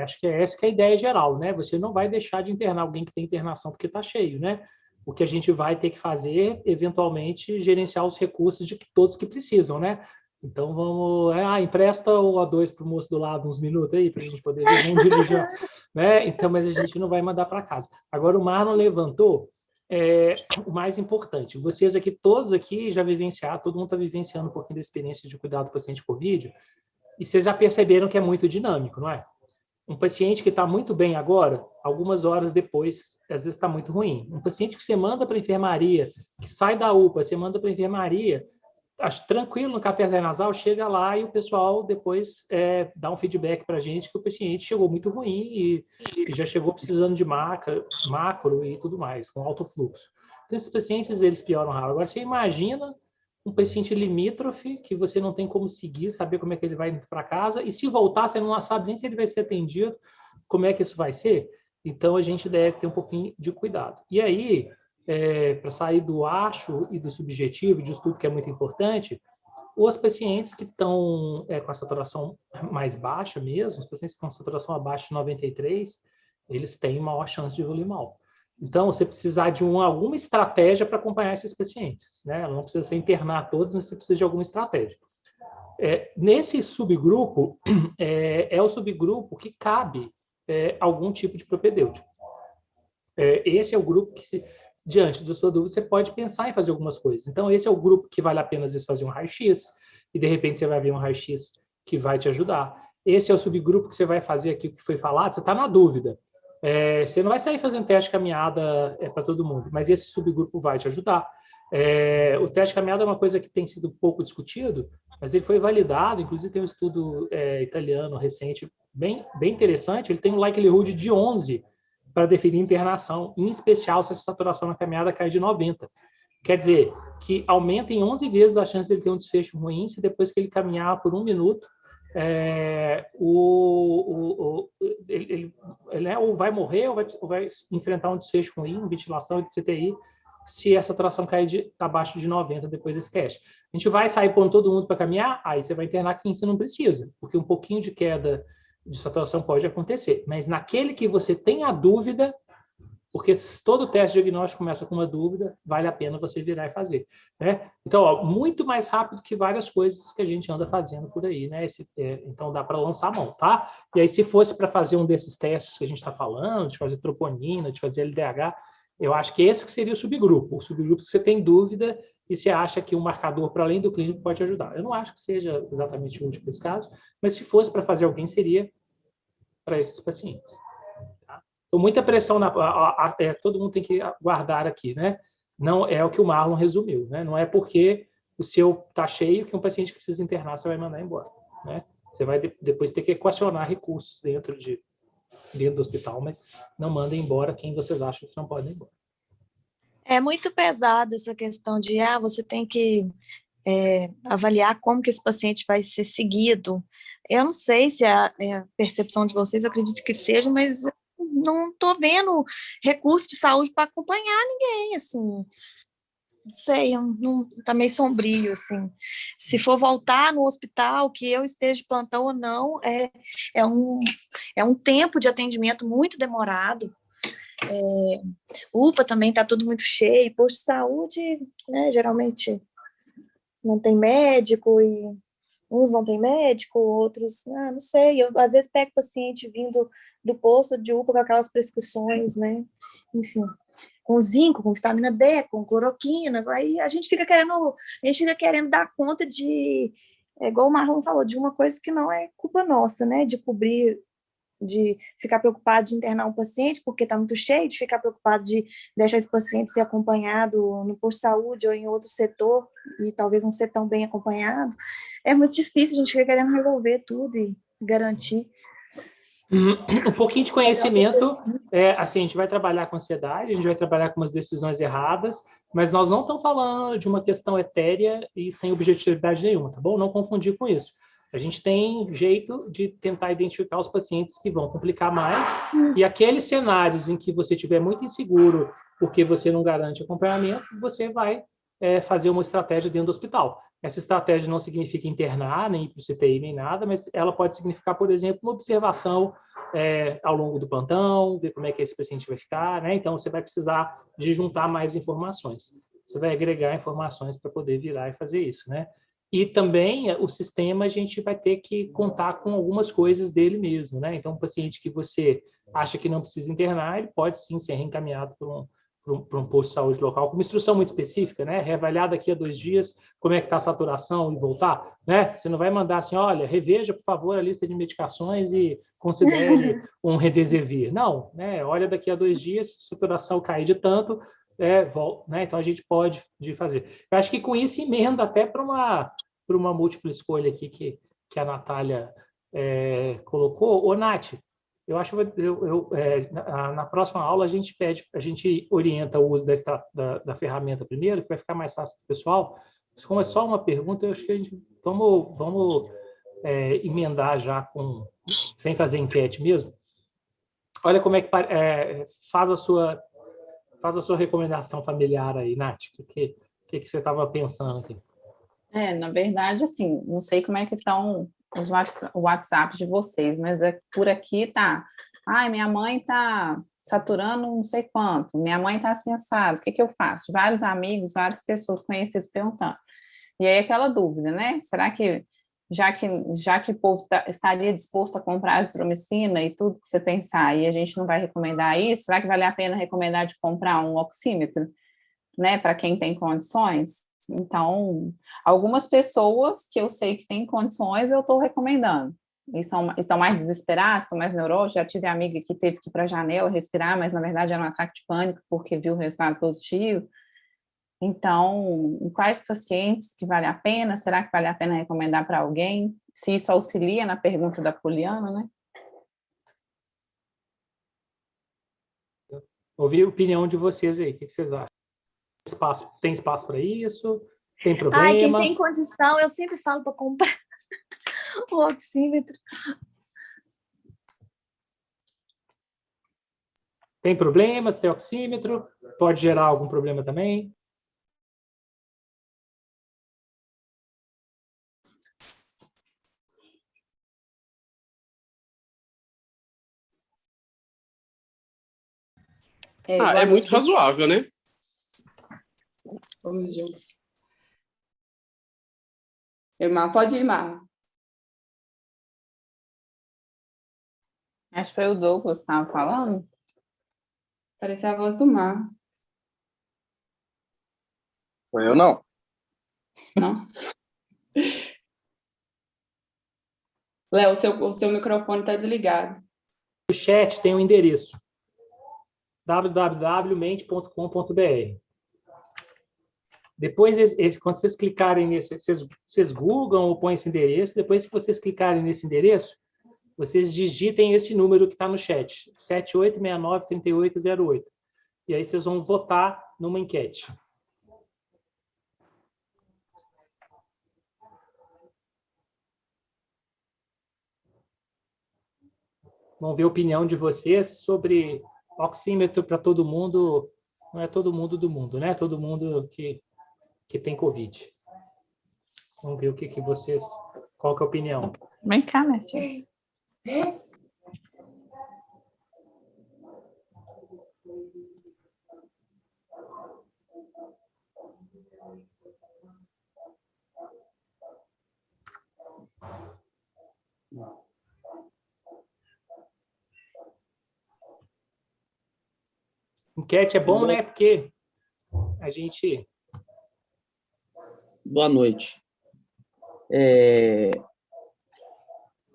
Acho que essa que é a ideia geral, né? Você não vai deixar de internar alguém que tem internação porque está cheio, né? O que a gente vai ter que fazer, eventualmente, gerenciar os recursos de todos que precisam, né? Então, vamos... empresta o O2 para o moço do lado uns minutos aí, para a gente poder ver, vamos dirigir, né? Então, mas a gente não vai mandar para casa. Agora, o Marlon levantou o mais importante. Vocês aqui, todos aqui, já vivenciaram, todo mundo está vivenciando um pouquinho da experiência de cuidado do paciente COVID, e vocês já perceberam que é muito dinâmico, não é? Um paciente que está muito bem agora, algumas horas depois, às vezes está muito ruim. Um paciente que você manda para a enfermaria, que sai da UPA, você manda para a enfermaria, acho tranquilo no catéter nasal, chega lá e o pessoal depois dá um feedback para a gente que o paciente chegou muito ruim e já chegou precisando de macro e tudo mais, com alto fluxo. Então, esses pacientes, eles pioram rápido. Agora, você imagina um paciente limítrofe, que você não tem como seguir, saber como é que ele vai para casa, e se voltar, você não sabe nem se ele vai ser atendido, como é que isso vai ser. Então, a gente deve ter um pouquinho de cuidado. E aí, para sair do acho e do subjetivo, de estudo que é muito importante, os pacientes que estão com a saturação mais baixa mesmo, os pacientes que estão com saturação abaixo de 93, eles têm maior chance de evoluir mal. Então, você precisar de alguma estratégia para acompanhar esses pacientes, né? Não precisa ser internar todos, mas você precisa de alguma estratégia. Nesse subgrupo, é o subgrupo que cabe algum tipo de propedêutico. Esse é o grupo que, diante da sua dúvida, você pode pensar em fazer algumas coisas. Então, esse é o grupo que vale a pena, às vezes, fazer um raio-x, e, de repente, você vai ver um raio-x que vai te ajudar. Esse é o subgrupo que você vai fazer aqui, que foi falado, você está na dúvida. Você não vai sair fazendo teste de caminhada para todo mundo, mas esse subgrupo vai te ajudar. O teste de caminhada é uma coisa que tem sido pouco discutido, mas ele foi validado, inclusive tem um estudo italiano recente, bem interessante, ele tem um likelihood de 11 para definir internação, em especial se a saturação na caminhada cai de 90. Quer dizer, que aumenta em 11 vezes a chance de ele ter um desfecho ruim se depois que ele caminhar por 1 minuto, ele ou vai morrer ou vai enfrentar um desfecho ruim, ventilação de CTI, se a saturação cair abaixo de 90 depois desse teste. A gente vai sair pondo todo mundo para caminhar, aí você vai internar quem você não precisa, porque um pouquinho de queda de saturação pode acontecer, mas naquele que você tem a dúvida, porque todo teste diagnóstico começa com uma dúvida, vale a pena você virar e fazer, né? Então, muito mais rápido que várias coisas que a gente anda fazendo por aí, né? Então, dá para lançar a mão, tá? E aí, se fosse para fazer um desses testes que a gente está falando, de fazer troponina, de fazer LDH, eu acho que esse que seria o subgrupo que você tem dúvida e você acha que um marcador para além do clínico pode ajudar. Eu não acho que seja exatamente útil para esse caso, mas se fosse para fazer alguém, seria para esses pacientes. Então, muita pressão, todo mundo tem que guardar aqui, né? Não é o que o Marlon resumiu, né? Não é porque o seu está cheio que um paciente que precisa internar você vai mandar embora, né? Você vai depois ter que equacionar recursos dentro do hospital, mas não manda embora quem vocês acham que não podem ir embora. É muito pesado essa questão de você tem que avaliar como que esse paciente vai ser seguido. Eu não sei se é a percepção de vocês, eu acredito que seja, mas não estou vendo recurso de saúde para acompanhar ninguém, assim, não sei, está meio sombrio, assim. Se for voltar no hospital, que eu esteja de plantão ou não, é um tempo de atendimento muito demorado. UPA também está tudo muito cheio, posto de saúde, né, geralmente não tem médico, e uns não tem médico, outros, não sei, eu às vezes pego paciente vindo do posto de UPA com aquelas prescrições, né, enfim, com zinco, com vitamina D, com cloroquina, aí a gente fica querendo dar conta de, igual o Marlon falou, de uma coisa que não é culpa nossa, né, de cobrir, de ficar preocupado de internar um paciente porque está muito cheio, de ficar preocupado de deixar esse paciente ser acompanhado no posto de saúde ou em outro setor e talvez não ser tão bem acompanhado. É muito difícil, a gente fica querendo resolver tudo e garantir. Um pouquinho de conhecimento, assim, a gente vai trabalhar com ansiedade, a gente vai trabalhar com umas decisões erradas, mas nós não estamos falando de uma questão etérea e sem objetividade nenhuma, tá bom? Não confundir com isso. A gente tem jeito de tentar identificar os pacientes que vão complicar mais e aqueles cenários em que você estiver muito inseguro porque você não garante acompanhamento, você vai fazer uma estratégia dentro do hospital. Essa estratégia não significa internar, nem ir para o CTI, nem nada, mas ela pode significar, por exemplo, uma observação ao longo do plantão, ver como é que esse paciente vai ficar, né? Então, você vai precisar de juntar mais informações. Você vai agregar informações para poder virar e fazer isso, né? E também o sistema, a gente vai ter que contar com algumas coisas dele mesmo, né? Então, um paciente que você acha que não precisa internar, ele pode sim ser reencaminhado para um posto de saúde local, com uma instrução muito específica, né? Reavaliar daqui a 2 dias como é que está a saturação e voltar, né? Você não vai mandar assim, olha, reveja, por favor, a lista de medicações e considere um Remdesivir. Não, né? Olha, daqui a 2 dias, se a saturação cair de tanto, volta, né? Então, a gente pode fazer. Eu acho que com isso emenda até para uma múltipla escolha aqui que a Natália colocou. Ô, Nath, eu acho que na próxima aula a gente orienta o uso da ferramenta primeiro, que vai ficar mais fácil para o pessoal. Mas como é só uma pergunta, eu acho que a gente vamos emendar já sem fazer enquete mesmo. Olha como é que faz a sua recomendação familiar aí, Nath. O que você estava pensando aqui? Na verdade, assim, não sei como é que estão os WhatsApp de vocês, mas por aqui tá. Ai, minha mãe tá saturando não sei quanto, minha mãe tá assim assado, o que eu faço? Vários amigos, várias pessoas conhecidas perguntando. E aí aquela dúvida, né? Será que já que o povo estaria disposto a comprar azitromicina e tudo que você pensar, e a gente não vai recomendar isso, será que vale a pena recomendar de comprar um oxímetro, né, para quem tem condições? Então, algumas pessoas que eu sei que têm condições, eu estou recomendando. E estão mais desesperadas, estão mais neuroses. Já tive amiga que teve que ir para a janela respirar, mas na verdade era um ataque de pânico porque viu o resultado positivo. Então, em quais pacientes que vale a pena? Será que vale a pena recomendar para alguém? Se isso auxilia na pergunta da Poliana, né? Ouvir a opinião de vocês aí. O que vocês acham? Tem espaço para isso? Tem problema? Quem tem condição, eu sempre falo para comprar o oxímetro. Tem problemas? Tem oxímetro? Pode gerar algum problema também? É muito razoável, né? Vamos juntos. Irmã, pode ir, Mar. Acho que foi o Douglas que estava falando. Parecia a voz do Mar. Foi eu, não. Não? Léo, o seu microfone está desligado. O chat tem um endereço: www.mente.com.br. Depois, quando vocês clicarem nesse, vocês googlam ou põem esse endereço. Depois, se vocês clicarem nesse endereço, vocês digitem esse número que está no chat: 7869-3808. E aí vocês vão votar numa enquete. Vamos ver a opinião de vocês sobre oxímetro para todo mundo. Não é todo mundo do mundo, né? Todo mundo que tem Covid. Vamos ver o que vocês... Qual que é a opinião? Vem cá, minha filha. Enquete é bom, né? Porque a gente... Boa noite.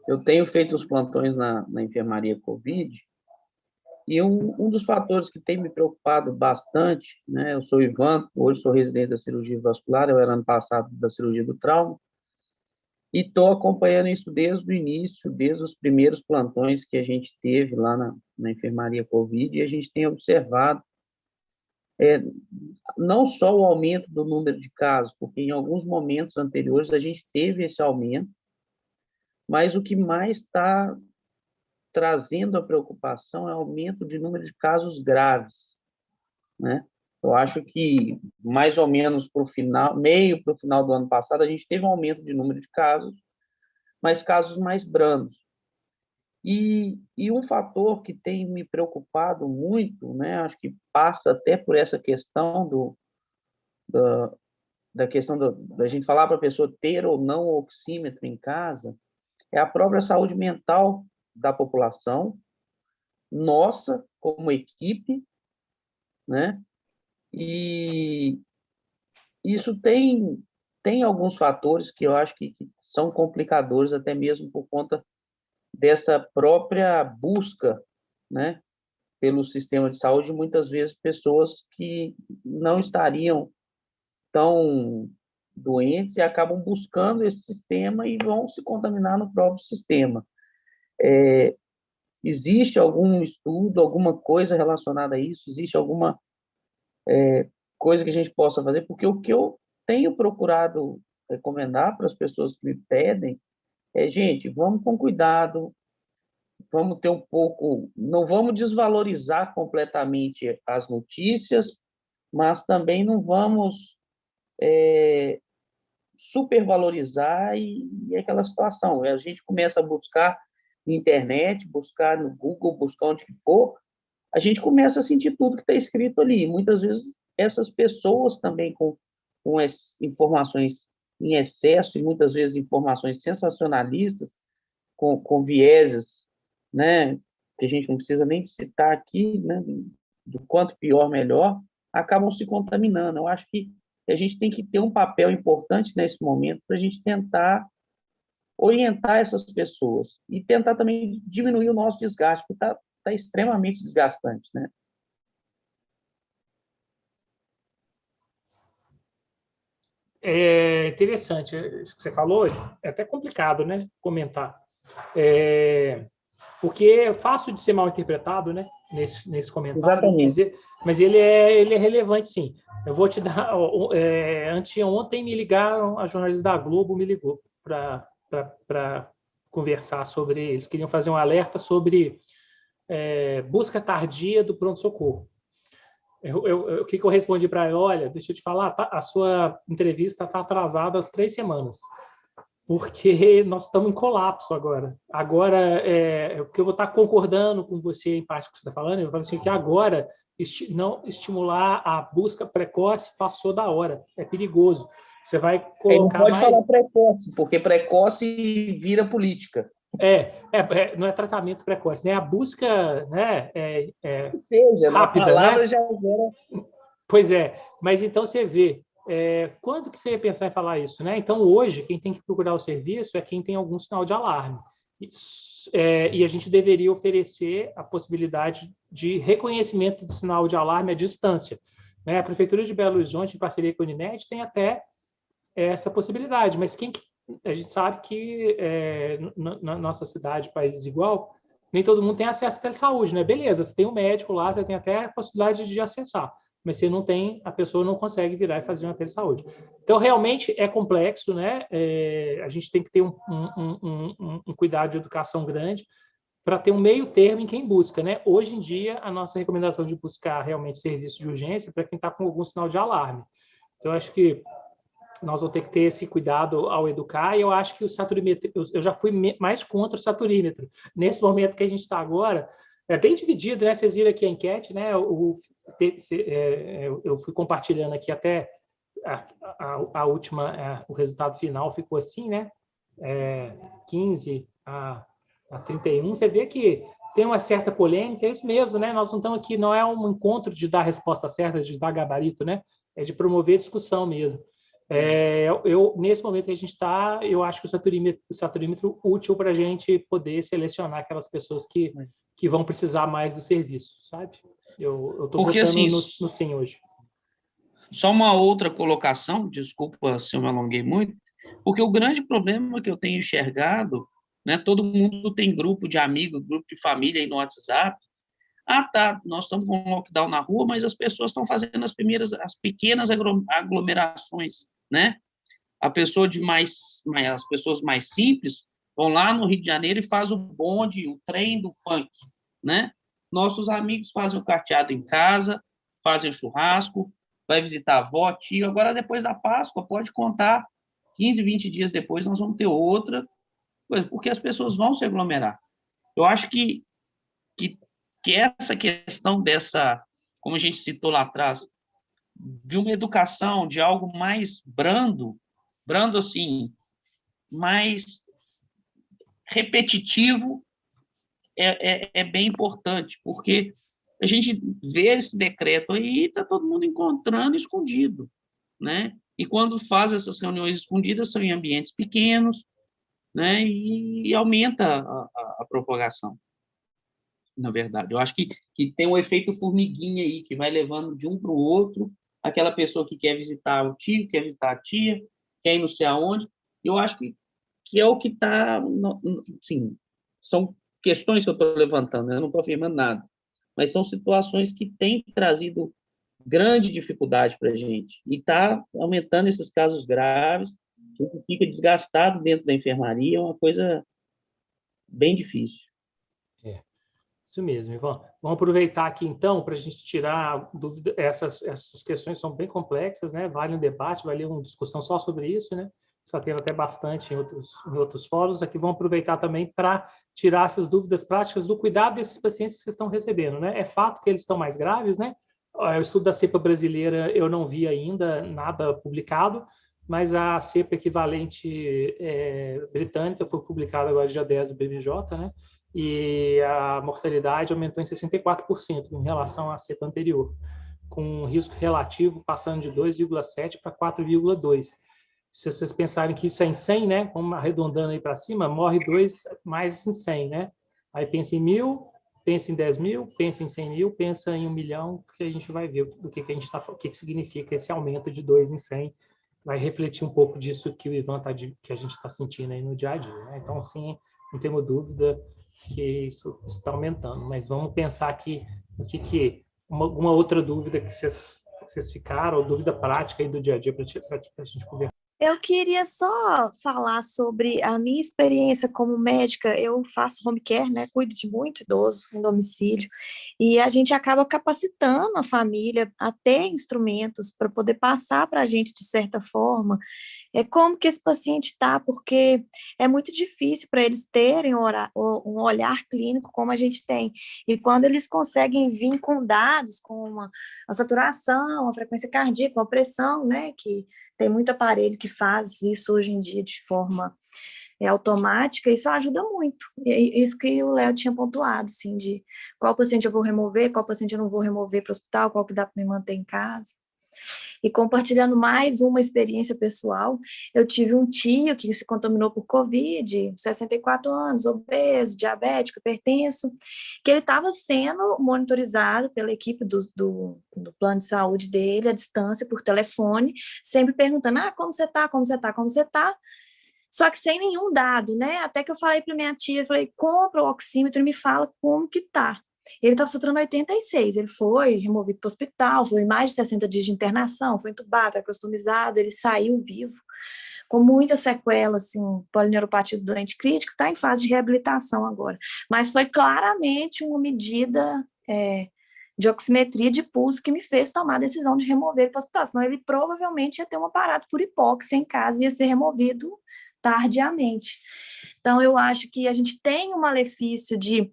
Eu tenho feito os plantões na enfermaria Covid, e um dos fatores que tem me preocupado bastante, né? Eu sou Ivan, hoje sou residente da cirurgia vascular, eu era ano passado da cirurgia do trauma, e estou acompanhando isso desde o início, desde os primeiros plantões que a gente teve lá na enfermaria Covid, e a gente tem observado não só o aumento do número de casos, porque em alguns momentos anteriores a gente teve esse aumento, mas o que mais está trazendo a preocupação é o aumento de número de casos graves, né? Eu acho que mais ou menos para o final, meio para o final do ano passado, a gente teve um aumento de número de casos, mas casos mais brandos. E um fator que tem me preocupado muito, né? Acho que passa até por essa questão da questão da gente falar para a pessoa ter ou não oxímetro em casa, é a própria saúde mental da população, nossa, como equipe, né? E isso tem alguns fatores que eu acho que são complicadores, até mesmo por conta dessa própria busca, né, pelo sistema de saúde, muitas vezes pessoas que não estariam tão doentes e acabam buscando esse sistema e vão se contaminar no próprio sistema. Existe algum estudo, alguma coisa relacionada a isso? Existe alguma coisa que a gente possa fazer? Porque o que eu tenho procurado recomendar para as pessoas que me pedem gente, vamos com cuidado, vamos ter um pouco, não vamos desvalorizar completamente as notícias, mas também não vamos supervalorizar e aquela situação. A gente começa a buscar na internet, buscar no Google, buscar onde que for, a gente começa a sentir tudo que está escrito ali. Muitas vezes essas pessoas também com informações em excesso e muitas vezes informações sensacionalistas, com vieses, né, que a gente não precisa nem citar aqui, né, do quanto pior, melhor, acabam se contaminando. Eu acho que a gente tem que ter um papel importante nesse momento para a gente tentar orientar essas pessoas e tentar também diminuir o nosso desgaste, porque está extremamente desgastante, né? É interessante isso que você falou, é até complicado, né, comentar. Porque é fácil de ser mal interpretado, né, nesse comentário. Exatamente. Mas ele é relevante, sim. Eu vou te dar... anteontem me ligaram, a jornalista da Globo me ligou para conversar sobre... Eles queriam fazer um alerta sobre busca tardia do pronto-socorro. O que eu respondi para ela? Olha, deixa eu te falar, a sua entrevista está atrasada há 3 semanas, porque nós estamos em colapso agora. Agora, porque eu vou estar concordando com você em parte do que você está falando, eu falo assim, que agora não estimular a busca precoce passou da hora, é perigoso. Você vai colocar não pode falar precoce, porque precoce vira política. Não é tratamento precoce, né? A busca, né, seja, rápida, a palavra, né? Já era... Pois é, mas então você vê, quando que você ia pensar em falar isso, né? Então, hoje, quem tem que procurar o serviço é quem tem algum sinal de alarme. E a gente deveria oferecer a possibilidade de reconhecimento de sinal de alarme à distância, né? A Prefeitura de Belo Horizonte, em parceria com a Unimed, tem até essa possibilidade, mas a gente sabe que na nossa cidade, país desigual, nem todo mundo tem acesso à telesaúde, né? Beleza, você tem um médico lá, você tem até a possibilidade de acessar, mas se não tem, a pessoa não consegue virar e fazer uma telesaúde. Então, realmente é complexo, né? A gente tem que ter um cuidado de educação grande para ter um meio termo em quem busca, né? Hoje em dia, a nossa recomendação de buscar realmente serviço de urgência é para quem está com algum sinal de alarme. Então, eu acho que nós vamos ter que ter esse cuidado ao educar, e eu acho que o saturímetro, eu já fui mais contra o saturímetro. Nesse momento que a gente está agora, é bem dividido, né? Vocês viram aqui a enquete, né? Eu fui compartilhando aqui até a última, o resultado final ficou assim, né? 15 a 31. Você vê que tem uma certa polêmica, é isso mesmo, né? Nós não estamos aqui, não é um encontro de dar resposta certa, de dar gabarito, né? É de promover discussão mesmo. Nesse momento que a gente está, eu acho que o saturímetro útil para a gente poder selecionar aquelas pessoas que vão precisar mais do serviço, sabe? Eu estou votando assim, no sim hoje. Só uma outra colocação, desculpa se eu me alonguei muito, porque o grande problema que eu tenho enxergado, né, todo mundo tem grupo de amigos, grupo de família aí no WhatsApp. Tá, nós estamos com um lockdown na rua, mas as pessoas estão fazendo as pequenas aglomerações, né? As pessoas mais simples vão lá no Rio de Janeiro e fazem o bonde, o trem do funk, né? Nossos amigos fazem o carteado em casa, fazem o churrasco, vai visitar a avó, tio. Agora, depois da Páscoa, pode contar, 15, 20 dias depois, nós vamos ter outra coisa, porque as pessoas vão se aglomerar. Eu acho que essa questão dessa, como a gente citou lá atrás, de uma educação, de algo mais brando assim, mais repetitivo, é bem importante, porque a gente vê esse decreto aí, está todo mundo encontrando escondido, né? E quando faz essas reuniões escondidas, são em ambientes pequenos, né? E aumenta a propagação, na verdade. Eu acho que tem um efeito formiguinha aí, que vai levando de um para o outro, aquela pessoa que quer visitar o tio, quer visitar a tia, quer ir não sei aonde. Eu acho que é o que está... Assim, são questões que eu estou levantando, né? Eu não estou afirmando nada, mas são situações que têm trazido grande dificuldade para a gente. E está aumentando esses casos graves, a gente fica desgastado dentro da enfermaria, é uma coisa bem difícil. Isso mesmo, Ivan. Vamos aproveitar aqui, então, para a gente tirar dúvida. Essas questões são bem complexas, né? Vale um debate, vale uma discussão só sobre isso, né? Está tendo até bastante em outros fóruns. Aqui vamos aproveitar também para tirar essas dúvidas práticas do cuidado desses pacientes que vocês estão recebendo, né? É fato que eles estão mais graves, né? O estudo da cepa brasileira eu não vi ainda nada publicado, mas a cepa equivalente britânica foi publicada agora dia 10 do BMJ, né? E a mortalidade aumentou em 64% em relação à cepa anterior, com um risco relativo passando de 2,7 para 4,2. Se vocês pensarem que isso é em 100, né, vamos arredondando aí para cima, morre 2 mais em 100, né? Aí pensa em 1.000, pensa em 10.000, pensa em 100.000, pensa em 1 milhão, que a gente vai ver do que a gente está, o que significa esse aumento de 2 em 100. Vai refletir um pouco disso que o Ivan que a gente está sentindo aí no dia a dia, né? Então, assim, não temos dúvida que isso está aumentando, mas vamos pensar aqui o que uma outra dúvida que vocês ficaram, ou dúvida prática aí do dia a dia para a gente conversar. Eu queria só falar sobre a minha experiência como médica. Eu faço home care, né? Cuido de muito idoso em domicílio, e a gente acaba capacitando a família a ter instrumentos para poder passar para a gente, de certa forma, como que esse paciente está, porque é muito difícil para eles terem um olhar clínico como a gente tem. E quando eles conseguem vir com dados, como a saturação, a frequência cardíaca, a pressão, né, que tem muito aparelho que faz isso hoje em dia de forma automática, isso ajuda muito. E isso que o Léo tinha pontuado, assim, de qual paciente eu vou remover, qual paciente eu não vou remover para o hospital, qual que dá para me manter em casa. E compartilhando mais uma experiência pessoal, eu tive um tio que se contaminou por Covid, 64 anos, obeso, diabético, hipertenso, que ele estava sendo monitorizado pela equipe do plano de saúde dele, à distância, por telefone, sempre perguntando, como você está, como você está, como você está, só que sem nenhum dado, né? Até que eu falei para minha tia, falei, compra o oxímetro e me fala como que tá. Ele estava saturando 86, ele foi removido para o hospital, foi mais de 60 dias de internação, foi entubado, customizado, ele saiu vivo, com muita sequela, assim, polineuropatia do doente crítico, está em fase de reabilitação agora. Mas foi claramente uma medida de oximetria de pulso que me fez tomar a decisão de remover ele para o hospital, senão ele provavelmente ia ter um aparato por hipóxia em casa e ia ser removido tardiamente. Então, eu acho que a gente tem um malefício de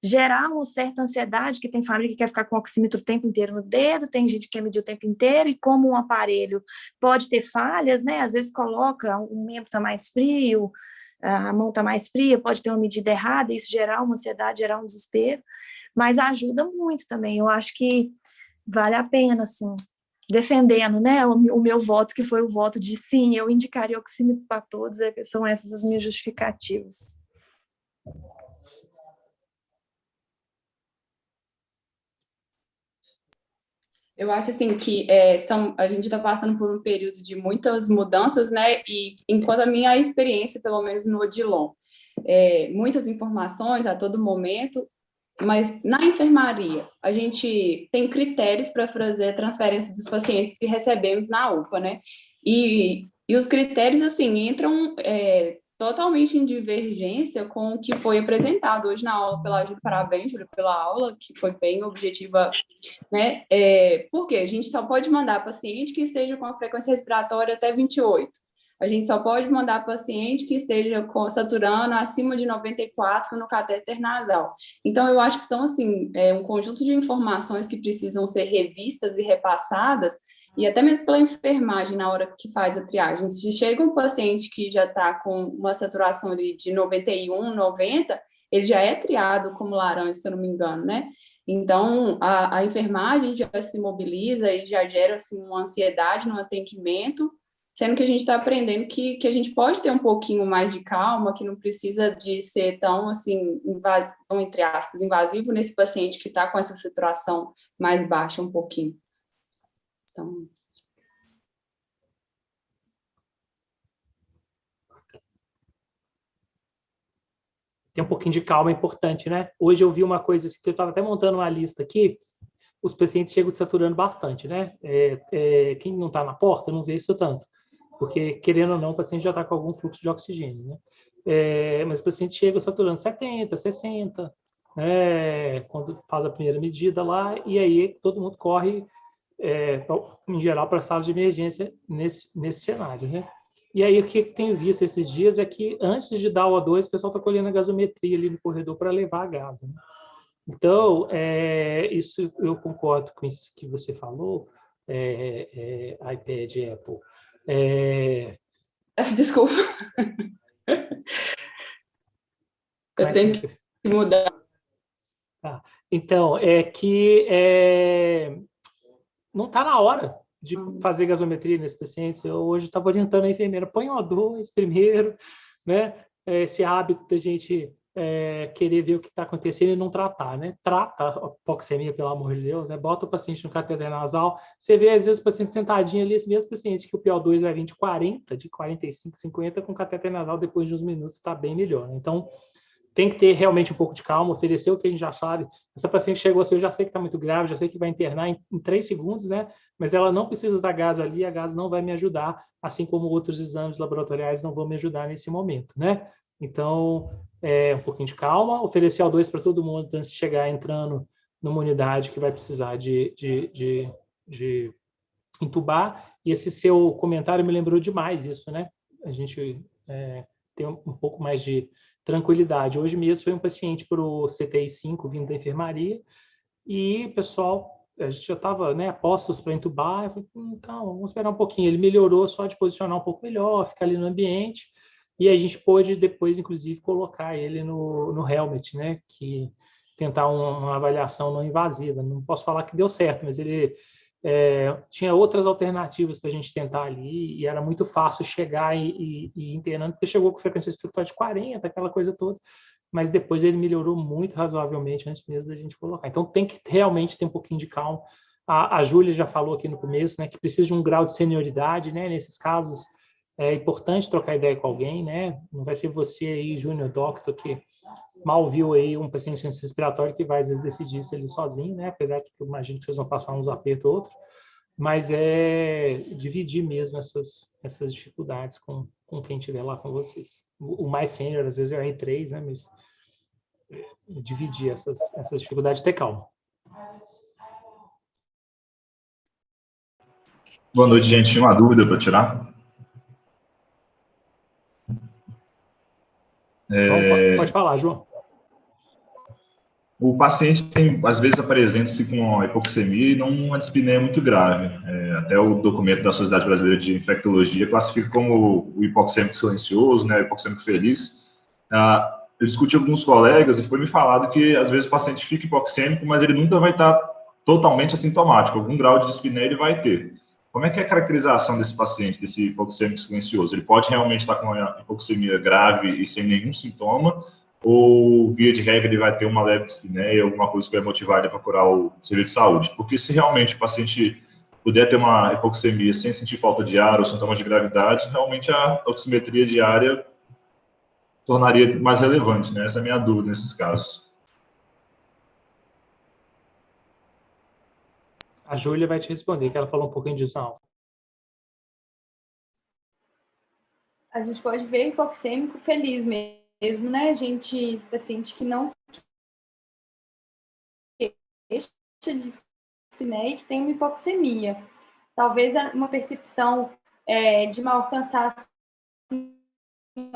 gerar uma certa ansiedade, que tem família que quer ficar com o oxímetro o tempo inteiro no dedo, tem gente que quer medir o tempo inteiro, e como um aparelho pode ter falhas, né, às vezes coloca, um membro está mais frio, a mão está mais fria, pode ter uma medida errada, isso gerar uma ansiedade, gerar um desespero, mas ajuda muito também. Eu acho que vale a pena, assim, defendendo, né, o meu voto, que foi o voto de sim, eu indicaria oxímetro para todos, são essas as minhas justificativas. Eu acho assim que a gente está passando por um período de muitas mudanças, né? E enquanto a minha experiência, pelo menos no Odilon, muitas informações a todo momento, mas na enfermaria a gente tem critérios para fazer a transferência dos pacientes que recebemos na UPA, né? E os critérios assim entram totalmente em divergência com o que foi apresentado hoje na aula pela Júlia. Parabéns, Júlia, pela aula, que foi bem objetiva, né? Porque a gente só pode mandar paciente que esteja com a frequência respiratória até 28. A gente só pode mandar paciente que esteja saturando acima de 94 no catéter nasal. Então, eu acho que são, assim, um conjunto de informações que precisam ser revistas e repassadas, e até mesmo pela enfermagem na hora que faz a triagem. Se chega um paciente que já está com uma saturação ali de 91, 90, ele já é triado como laranja, se eu não me engano, né? Então, a enfermagem já se mobiliza e já gera, assim, uma ansiedade no atendimento, sendo que a gente está aprendendo que a gente pode ter um pouquinho mais de calma, que não precisa de ser tão, assim, entre aspas, invasivo nesse paciente que está com essa saturação mais baixa um pouquinho. Então... Ter um pouquinho de calma é importante, né? Hoje eu vi uma coisa que eu estava até montando uma lista aqui, os pacientes chegam saturando bastante, né? Quem não está na porta não vê isso tanto, porque, querendo ou não, o paciente já está com algum fluxo de oxigênio, né? Mas o paciente chega saturando 70, 60, né? Quando faz a primeira medida lá, e aí todo mundo corre, em geral, para a sala de emergência nesse cenário, né? E aí, o que eu tenho visto esses dias é que, antes de dar o O2, o pessoal está colhendo a gasometria ali no corredor para levar a gás, né? Então, isso eu concordo com isso que você falou, iPad, Apple. Desculpa. Eu tenho que mudar. Ah, então, não está na hora de fazer gasometria nesses pacientes. Eu hoje estava orientando a enfermeira, põe o O2 primeiro, né? Esse hábito da gente querer ver o que está acontecendo e não tratar, né? Trata a hipoxemia, pelo amor de Deus, né? Bota o paciente no cateter nasal. Você vê, às vezes, o paciente sentadinho ali, esse mesmo paciente que o PO2 vai vir de 40, de 45, 50, com cateter nasal, depois de uns minutos, está bem melhor, né? Então, tem que ter realmente um pouco de calma, oferecer o que a gente já sabe. Essa paciente chegou assim, eu já sei que está muito grave, já sei que vai internar em 3 segundos, né? Mas ela não precisa dar gás ali, a gás não vai me ajudar, assim como outros exames laboratoriais não vão me ajudar nesse momento, né? Então, um pouquinho de calma, oferecer O2 para todo mundo antes de chegar entrando numa unidade que vai precisar de entubar. E esse seu comentário me lembrou demais isso, né? A gente tem um pouco mais de tranquilidade. Hoje mesmo foi um paciente para o CTI 5 vindo da enfermaria e, pessoal, a gente já estava, né, postos para entubar. Eu falei, calma, vamos esperar um pouquinho. Ele melhorou só de posicionar um pouco melhor, ficar ali no ambiente, e a gente pôde depois, inclusive, colocar ele no helmet, né, que tentar uma avaliação não invasiva. Não posso falar que deu certo, mas ele tinha outras alternativas para a gente tentar ali, e era muito fácil chegar e internando, porque chegou com frequência respiratória de 40, aquela coisa toda, mas depois ele melhorou muito razoavelmente antes mesmo da gente colocar. Então tem que realmente ter um pouquinho de calma. A Júlia já falou aqui no começo, né, que precisa de um grau de senioridade, né? Nesses casos é importante trocar ideia com alguém, né? Não vai ser você aí, júnior doctor, que mal viu aí um paciente respiratório que vai, às vezes, decidir isso ele sozinho, né? Apesar de que eu imagino que vocês vão passar uns apertos ou outros, mas dividir mesmo essas dificuldades com quem estiver lá com vocês. O mais sênior, às vezes, é o R3, né? Mas dividir essas dificuldades, ter calma. Boa noite, gente. Tinha uma dúvida para tirar? Pode falar, João. O paciente tem, às vezes, apresenta-se com hipoxemia e não uma dispneia muito grave. Até o documento da Sociedade Brasileira de Infectologia classifica como o hipoxêmico silencioso, né, o hipoxêmico feliz. Eu discuti com alguns colegas e foi me falado que, às vezes, o paciente fica hipoxêmico, mas ele nunca vai estar totalmente assintomático. Algum grau de dispneia ele vai ter. Como é que é a caracterização desse paciente, desse hipoxêmico silencioso? Ele pode realmente estar com uma hipoxemia grave e sem nenhum sintoma, ou, via de regra, ele vai ter uma leve dispneia, alguma coisa que vai motivar ele a procurar o serviço de saúde? Porque se realmente o paciente puder ter uma hipoxemia sem sentir falta de ar ou sintomas de gravidade, realmente a oximetria diária tornaria mais relevante, né? Essa é a minha dúvida nesses casos. A Júlia vai te responder, que ela falou um pouquinho disso na aula. A gente pode ver hipoxêmico feliz mesmo, né? Paciente que não queixa de dispneia, que tem uma hipoxemia. Talvez uma percepção de mau cansaço em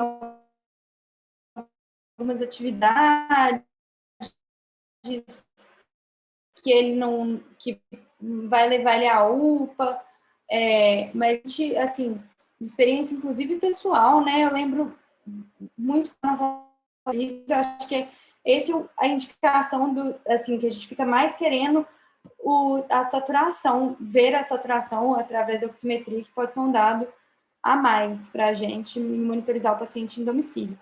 algumas atividades, que ele não, que vai levar ele à UPA, mas assim, de experiência inclusive pessoal, né? Eu lembro muito da nossa vida, eu acho que esse é a indicação do, assim, que a gente fica mais querendo a saturação, ver a saturação através da oximetria, que pode ser um dado a mais para a gente monitorizar o paciente em domicílio.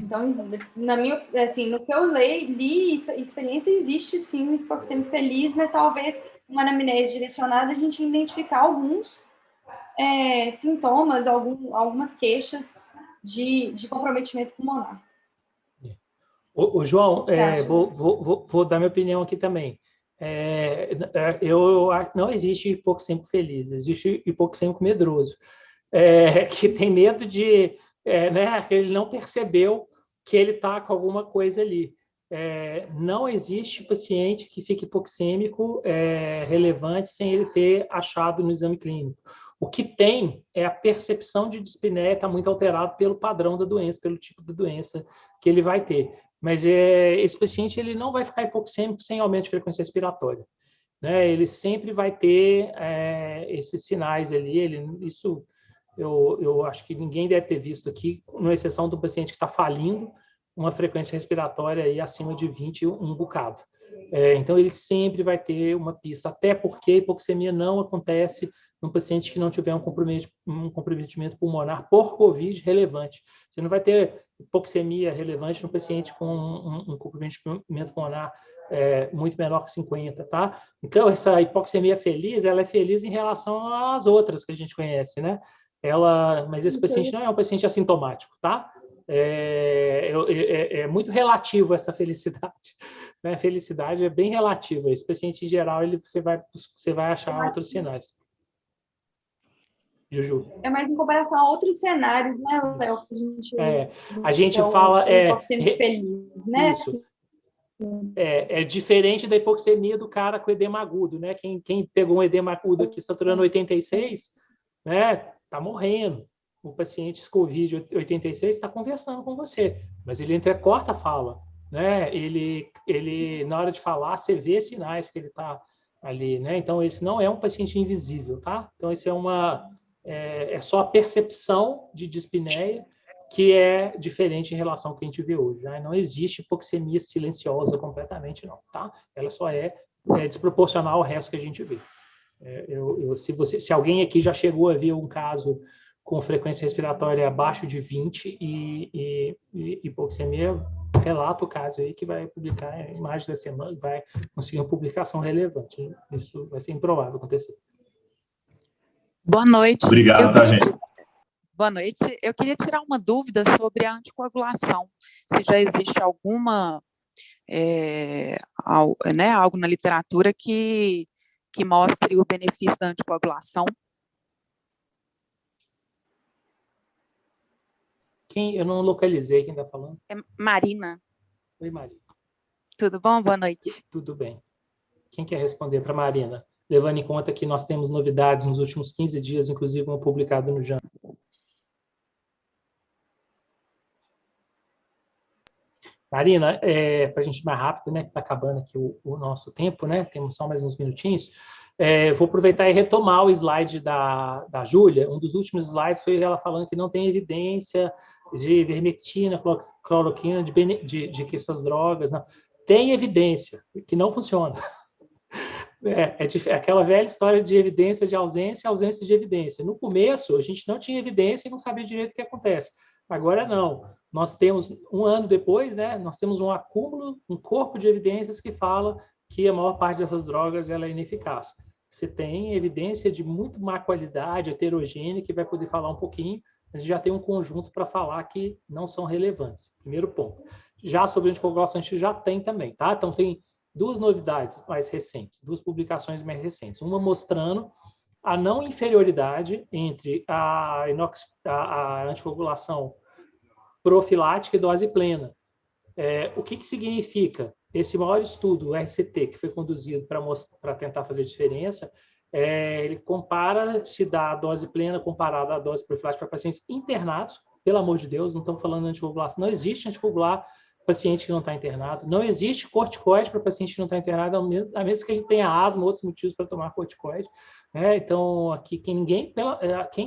Então, assim, no que eu li, experiência, existe sim um hipoxêmico feliz, mas talvez uma anamnese direcionada a gente identificar alguns sintomas, algumas queixas de comprometimento pulmonar. O João, vou dar minha opinião aqui também. Não existe hipoxêmico feliz, existe hipoxêmico medroso, que tem medo de, né, que ele não percebeu que ele está com alguma coisa ali. Não existe paciente que fique hipoxêmico relevante sem ele ter achado no exame clínico. O que tem é a percepção de dispneia está muito alterado pelo padrão da doença, pelo tipo de doença que ele vai ter. Mas esse paciente ele não vai ficar hipoxêmico sem aumento de frequência respiratória, né? Ele sempre vai ter esses sinais ali. Isso eu acho que ninguém deve ter visto aqui, com exceção do paciente que está falindo, uma frequência respiratória aí acima de 20, um bocado. Então, ele sempre vai ter uma pista, até porque a hipoxemia não acontece num paciente que não tiver um comprometimento pulmonar por COVID relevante. Você não vai ter hipoxemia relevante no paciente com um comprometimento pulmonar muito menor que 50, tá? Então, essa hipoxemia feliz, ela é feliz em relação às outras que a gente conhece, né? Mas esse paciente não é um paciente assintomático, tá? É muito relativo essa felicidade. Né? A felicidade é bem relativa. Esse paciente, em geral, você vai achar outros sinais. Juju. É mais em comparação a outros cenários, né, Léo? A gente fala... feliz, né? Isso. É diferente da hipoxemia do cara com edema agudo, né? Quem pegou um edema agudo aqui saturando 86, né? Tá morrendo. O paciente COVID 86 está conversando com você, mas ele entrecorta a fala, né? Ele na hora de falar, você vê sinais que ele está ali, né? Então, esse não é um paciente invisível, tá? Então, esse é só a percepção de dispneia que é diferente em relação ao que a gente vê hoje, né? Não existe hipoxemia silenciosa completamente, não, tá? Ela só é desproporcional ao resto que a gente vê. Se alguém aqui já chegou a ver um caso com frequência respiratória abaixo de 20 e hipoxemia, relata o caso aí que vai publicar em mais da semana, vai conseguir uma publicação relevante. Isso vai ser improvável acontecer. Boa noite. Obrigado, tá, gente? Boa noite. Eu queria tirar uma dúvida sobre a anticoagulação. Se já existe alguma, algo na literatura que mostre o benefício da anticoagulação. Eu não localizei quem está falando. É Marina. Oi, Marina. Tudo bom? Boa noite. Tudo bem. Quem quer responder para a Marina? Levando em conta que nós temos novidades nos últimos 15 dias, inclusive uma publicada no JAMA. Marina, para a gente ir mais rápido, né, que está acabando aqui o nosso tempo, né, temos só mais uns minutinhos, vou aproveitar e retomar o slide da Júlia. Um dos últimos slides foi ela falando que não tem evidência de ivermectina, cloroquina, de que essas drogas... Não. Tem evidência que não funciona. É aquela velha história de evidência de ausência, ausência de evidência. No começo, a gente não tinha evidência e não sabia direito o que acontece. Agora, não. Nós temos, um ano depois, né, nós temos um acúmulo, um corpo de evidências que fala que a maior parte dessas drogas ela é ineficaz. Você tem evidência de muito má qualidade, heterogênea, que vai poder falar um pouquinho, a gente já tem um conjunto para falar que não são relevantes. Primeiro ponto. Já sobre anticoagulação, a gente já tem também, tá? Então, tem duas novidades mais recentes, duas publicações mais recentes. Uma mostrando a não inferioridade entre a anticoagulação profilática e dose plena. O que significa? Esse maior estudo, o RCT, que foi conduzido para tentar fazer diferença, ele compara se dá a dose plena comparada à dose profilática para pacientes internados. Pelo amor de Deus, não estamos falando de anticoagulação, não existe anticoagular paciente que não está internado, não existe corticoide para paciente que não está internado, a menos que ele tenha asma, outros motivos para tomar corticoide. Então, aqui, quem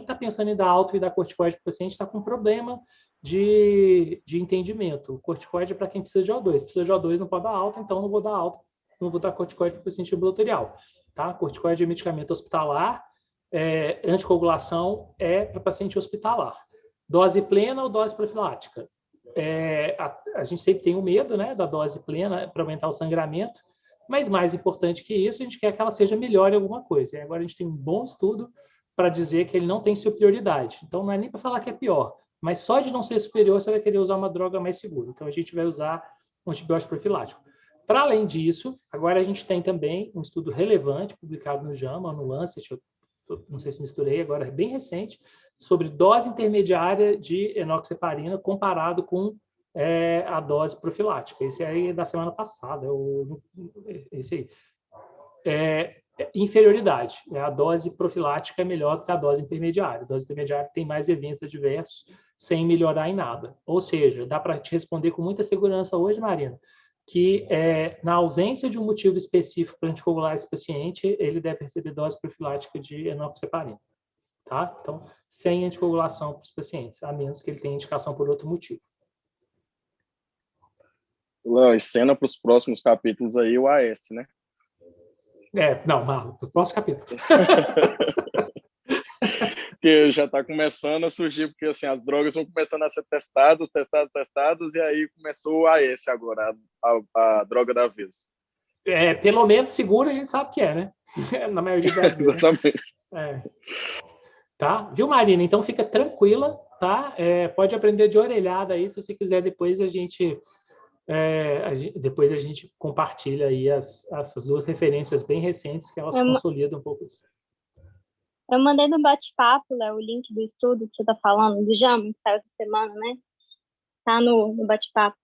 está pensando em dar alto e dar corticoide para o paciente está com problema de entendimento. O corticoide é para quem precisa de O2. Precisa de O2, não pode dar alta, então não vou dar alta, não vou dar corticoide para o paciente ambulatorial. Tá? Corticoide é medicamento hospitalar, anticoagulação é para paciente hospitalar. Dose plena ou dose profilática? A gente sempre tem o medo, né, da dose plena para aumentar o sangramento, mas mais importante que isso, a gente quer que ela seja melhor em alguma coisa. E agora a gente tem um bom estudo para dizer que ele não tem superioridade. Então, não é nem para falar que é pior, mas só de não ser superior, você vai querer usar uma droga mais segura. Então, a gente vai usar um antibiótico profilático. Para além disso, agora a gente tem também um estudo relevante, publicado no JAMA, no Lancet, não sei se misturei, agora é bem recente, sobre dose intermediária de enoxaparina comparado com a dose profilática. Esse aí é da semana passada, esse aí. Inferioridade. A dose profilática é melhor do que a dose intermediária. A dose intermediária tem mais eventos adversos sem melhorar em nada. Ou seja, dá para te responder com muita segurança hoje, Marina, que na ausência de um motivo específico para anticoagular esse paciente, ele deve receber dose profilática de enoxaparina. Tá? Então, sem anticoagulação para os pacientes, a menos que ele tenha indicação por outro motivo. Léo, e cena para os próximos capítulos aí, o AS, né? Não, Marlon, o próximo capítulo. Porque já está começando a surgir, porque assim, as drogas vão começando a ser testadas, e aí começou o AS agora, a droga da vez. Pelo menos seguro a gente sabe que né? Na maioria das vezes. Exatamente. Né? Tá? Viu, Marina? Então fica tranquila, tá? Pode aprender de orelhada aí, se você quiser, depois a gente compartilha aí essas duas referências bem recentes que elas consolidam um pouco isso. Eu mandei no bate-papo, Léo, o link do estudo que você está falando, do JAMA, que saiu essa semana, né? Tá no bate-papo.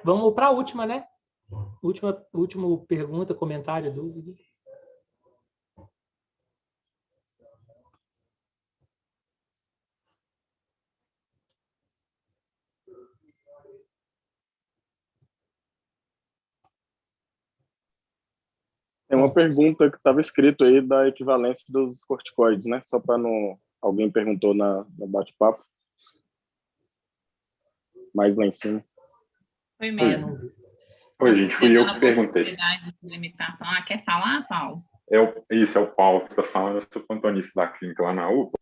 Vamos para a última, né? Última pergunta, comentário, dúvida. Tem uma pergunta que estava escrito aí da equivalência dos corticoides, né? Só para não... Alguém perguntou no bate-papo. Mais lá em cima. Foi mesmo. Oi, gente, fui eu que perguntei. De limitação. Quer falar, Paulo? Isso, é o Paulo que está falando. Eu sou plantonista da clínica lá na UPA.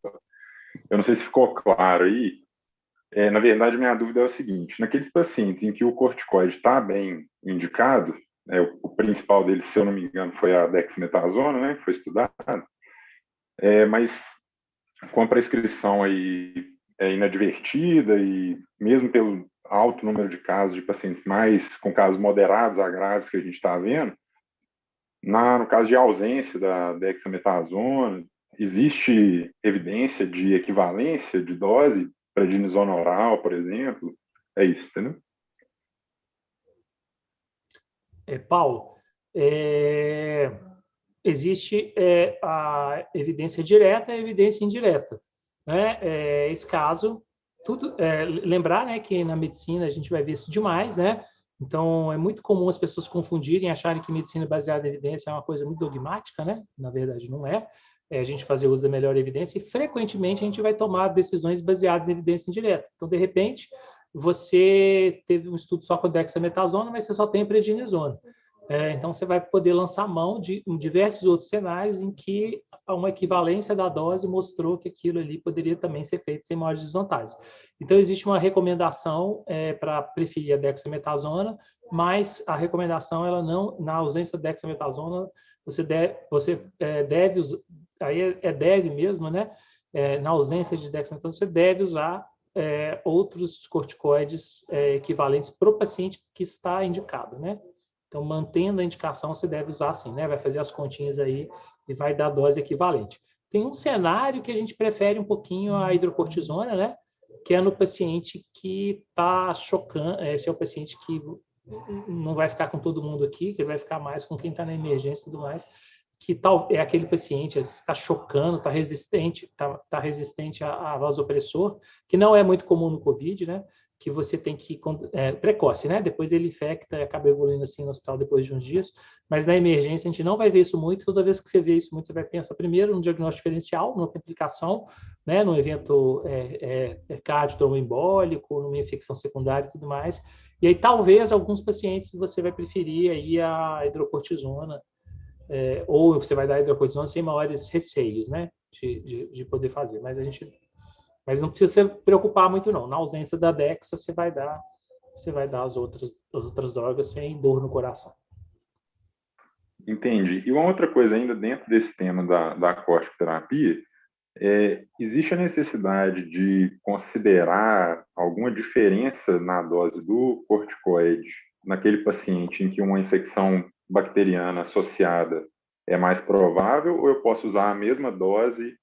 Eu não sei se ficou claro aí. Na verdade, minha dúvida é o seguinte. Naqueles pacientes em que o corticoide está bem indicado, o principal dele, se eu não me engano, foi a dexametasona, né, que foi estudado, mas com a prescrição aí inadvertida e mesmo pelo alto número de casos de pacientes com casos moderados a graves que a gente está vendo, no caso de ausência da dexametasona, existe evidência de equivalência de dose prednisona oral, por exemplo? É isso, entendeu? Paulo, existe a evidência direta e a evidência indireta, né? Esse caso, lembrar, né, que na medicina a gente vai ver isso demais, né? Então, é muito comum as pessoas confundirem, acharem que medicina baseada em evidência é uma coisa muito dogmática, né? Na verdade, não é. É a gente fazer uso da melhor evidência e, frequentemente, a gente vai tomar decisões baseadas em evidência indireta. Então, de repente, você teve um estudo só com dexametasona, mas você só tem prednisona. Então, você vai poder lançar mão de diversos outros cenários em que uma equivalência da dose mostrou que aquilo ali poderia também ser feito sem maiores desvantagens. Então, existe uma recomendação para preferir a dexametasona, mas a recomendação, ela não, na ausência da dexametasona, você deve usar, aí deve mesmo, né? Na ausência de dexametasona, você deve usar outros corticoides equivalentes para o paciente que está indicado, né? Então, mantendo a indicação, você deve usar assim, né? Vai fazer as continhas aí e vai dar dose equivalente. Tem um cenário que a gente prefere um pouquinho a hidrocortisona, né? Que é no paciente que está chocando, esse é o paciente que não vai ficar com todo mundo aqui, que vai ficar mais com quem está na emergência e tudo mais, que é aquele paciente que está chocando, está resistente a vasopressor, que não é muito comum no COVID, né? Que você tem que... precoce, né? Depois ele infecta e acaba evoluindo assim no hospital depois de uns dias, mas na emergência a gente não vai ver isso muito. Toda vez que você vê isso muito, você vai pensar primeiro no diagnóstico diferencial, numa complicação, né? Num evento cardiotromboembólico, numa infecção secundária e tudo mais. E aí talvez alguns pacientes você vai preferir aí a hidrocortisona, ou você vai dar hidrocortisona sem maiores receios, né? De poder fazer, mas não precisa se preocupar muito, não. Na ausência da Dexa, você vai dar as outras drogas sem dor no coração. Entendi. E uma outra coisa ainda dentro desse tema da corticoterapia, existe a necessidade de considerar alguma diferença na dose do corticoide naquele paciente em que uma infecção bacteriana associada é mais provável, ou eu posso usar a mesma dose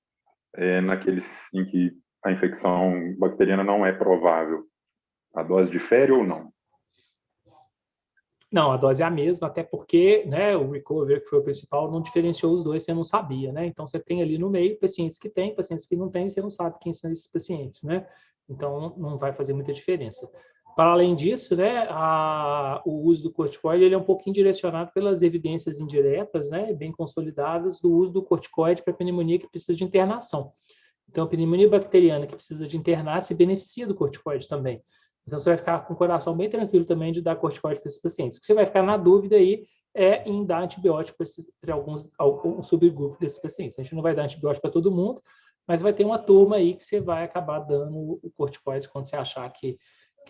naqueles em que a infecção bacteriana não é provável? A dose difere ou não? Não, a dose é a mesma, até porque, né, o recovery, que foi o principal, não diferenciou os dois, você não sabia, né? Então, você tem ali no meio pacientes que têm, pacientes que não têm, você não sabe quem são esses pacientes, né? Então, não vai fazer muita diferença. Para além disso, né, o uso do corticoide ele é um pouquinho direcionado pelas evidências indiretas, né, bem consolidadas, do uso do corticoide para pneumonia que precisa de internação. Então, a pneumonia bacteriana que precisa de internar se beneficia do corticoide também. Então, você vai ficar com o coração bem tranquilo também de dar corticoide para esses pacientes. O que você vai ficar na dúvida aí é em dar antibiótico para algum subgrupo desses pacientes. A gente não vai dar antibiótico para todo mundo, mas vai ter uma turma aí que você vai acabar dando o corticoide quando você achar que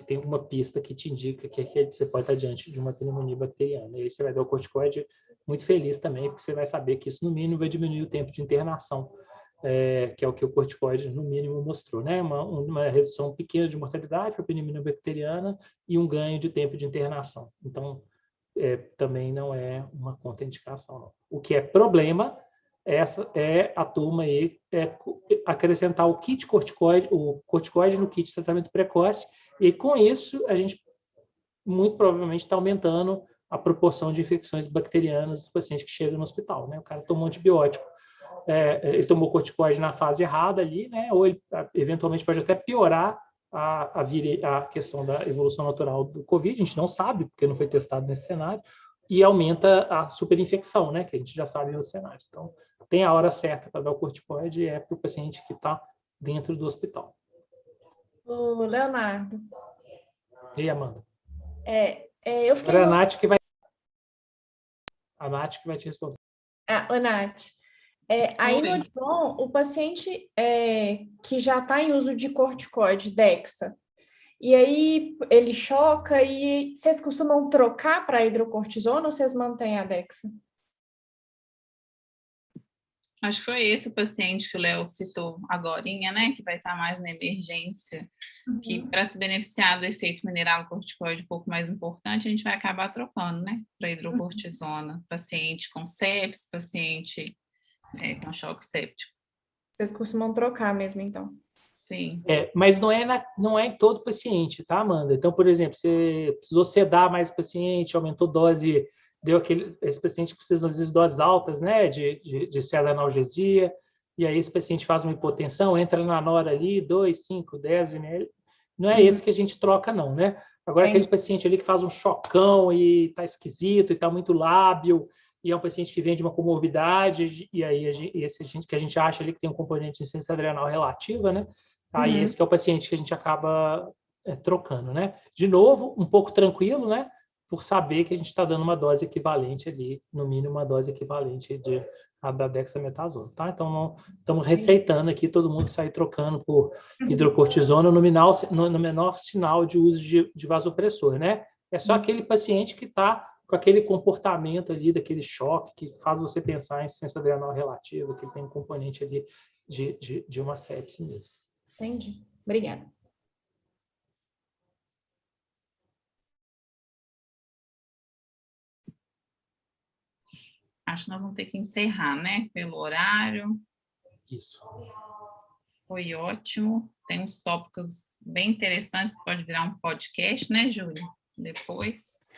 tem uma pista que te indica que você pode estar diante de uma pneumonia bacteriana. E aí você vai dar o corticoide muito feliz também, porque você vai saber que isso, no mínimo, vai diminuir o tempo de internação, que é o que o corticoide, no mínimo, mostrou, né? Uma redução pequena de mortalidade para a pneumonia bacteriana e um ganho de tempo de internação. Então, também não é uma contraindicação, não. O que é problema é a turma aí acrescentar o kit corticoide, o corticoide no kit de tratamento precoce, e com isso a gente muito provavelmente está aumentando a proporção de infecções bacterianas do paciente que chega no hospital, né? O cara tomou antibiótico, ele tomou corticoide na fase errada ali, né? Ou ele eventualmente pode até piorar a questão da evolução natural do COVID, a gente não sabe, porque não foi testado nesse cenário, e aumenta a superinfecção, né? Que a gente já sabe em outros cenários. Então, tem a hora certa para dar o corticoide, para o paciente que está dentro do hospital. O Leonardo. E aí, Amanda? Eu fiquei... A Nath que vai te responder. Ô, Nath. Aí no John, o paciente que já está em uso de corticoide, Dexa, e aí ele choca, e vocês costumam trocar para hidrocortisona ou vocês mantêm a Dexa? Acho que foi esse o paciente que o Léo citou agorinha, né? Que vai estar mais na emergência, que para se beneficiar do efeito mineral corticoide um pouco mais importante, a gente vai acabar trocando, né? Para hidrocortisona, paciente com sepsis, paciente com choque séptico. Vocês costumam trocar mesmo, então? Sim. Mas não é em todo paciente, tá, Amanda? Então, por exemplo, você precisou sedar mais o paciente, aumentou dose esse paciente precisa, às vezes, doses altas, né, de analgesia, e aí esse paciente faz uma hipotensão, entra na nora ali, 2, 5, 10 ml. Não é esse que a gente troca, não, né? Agora, aquele paciente ali que faz um chocão e está esquisito, e está muito lábil, e é um paciente que vem de uma comorbidade, e aí esse que a gente acha ali que tem um componente de insuficiência adrenal relativa, né? Aí esse que é o paciente que a gente acaba trocando, né? De novo, um pouco tranquilo, né? Por saber que a gente está dando uma dose equivalente ali, no mínimo uma dose equivalente da dexametasona, tá? Então, não estamos receitando aqui todo mundo sair trocando por hidrocortisona no menor sinal de uso de vasopressor, né? É só aquele paciente que está com aquele comportamento ali, daquele choque que faz você pensar em insuficiência adrenal relativa, que tem um componente ali de uma sepse mesmo. Entendi. Obrigada. Acho que nós vamos ter que encerrar, né? Pelo horário. Isso. Foi ótimo. Tem uns tópicos bem interessantes, pode virar um podcast, né, Júlia? Depois.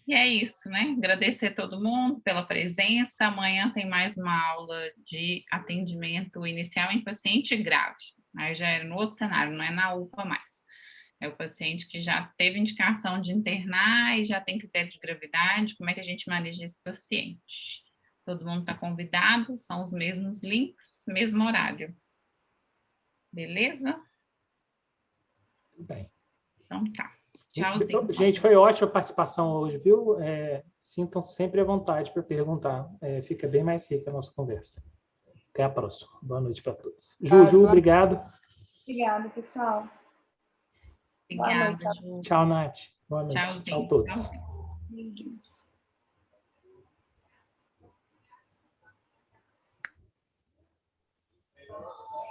E é isso, né? Agradecer a todo mundo pela presença. Amanhã tem mais uma aula de atendimento inicial em paciente grave. Aí já era no outro cenário, não é na UPA mais. É o paciente que já teve indicação de internar e já tem critério de gravidade. Como é que a gente maneja esse paciente? Todo mundo está convidado, são os mesmos links, mesmo horário. Beleza? Tudo bem. Então tá. Tchauzinho. Gente, foi ótima a participação hoje, viu? Sintam-se sempre à vontade para perguntar. Fica bem mais rica a nossa conversa. Até a próxima. Boa noite para todos. Ju, obrigado. Obrigada, pessoal. Obrigada, Ju. Tchau, Nath. Boa noite. Tchauzinho. Tchau a todos. Tchau.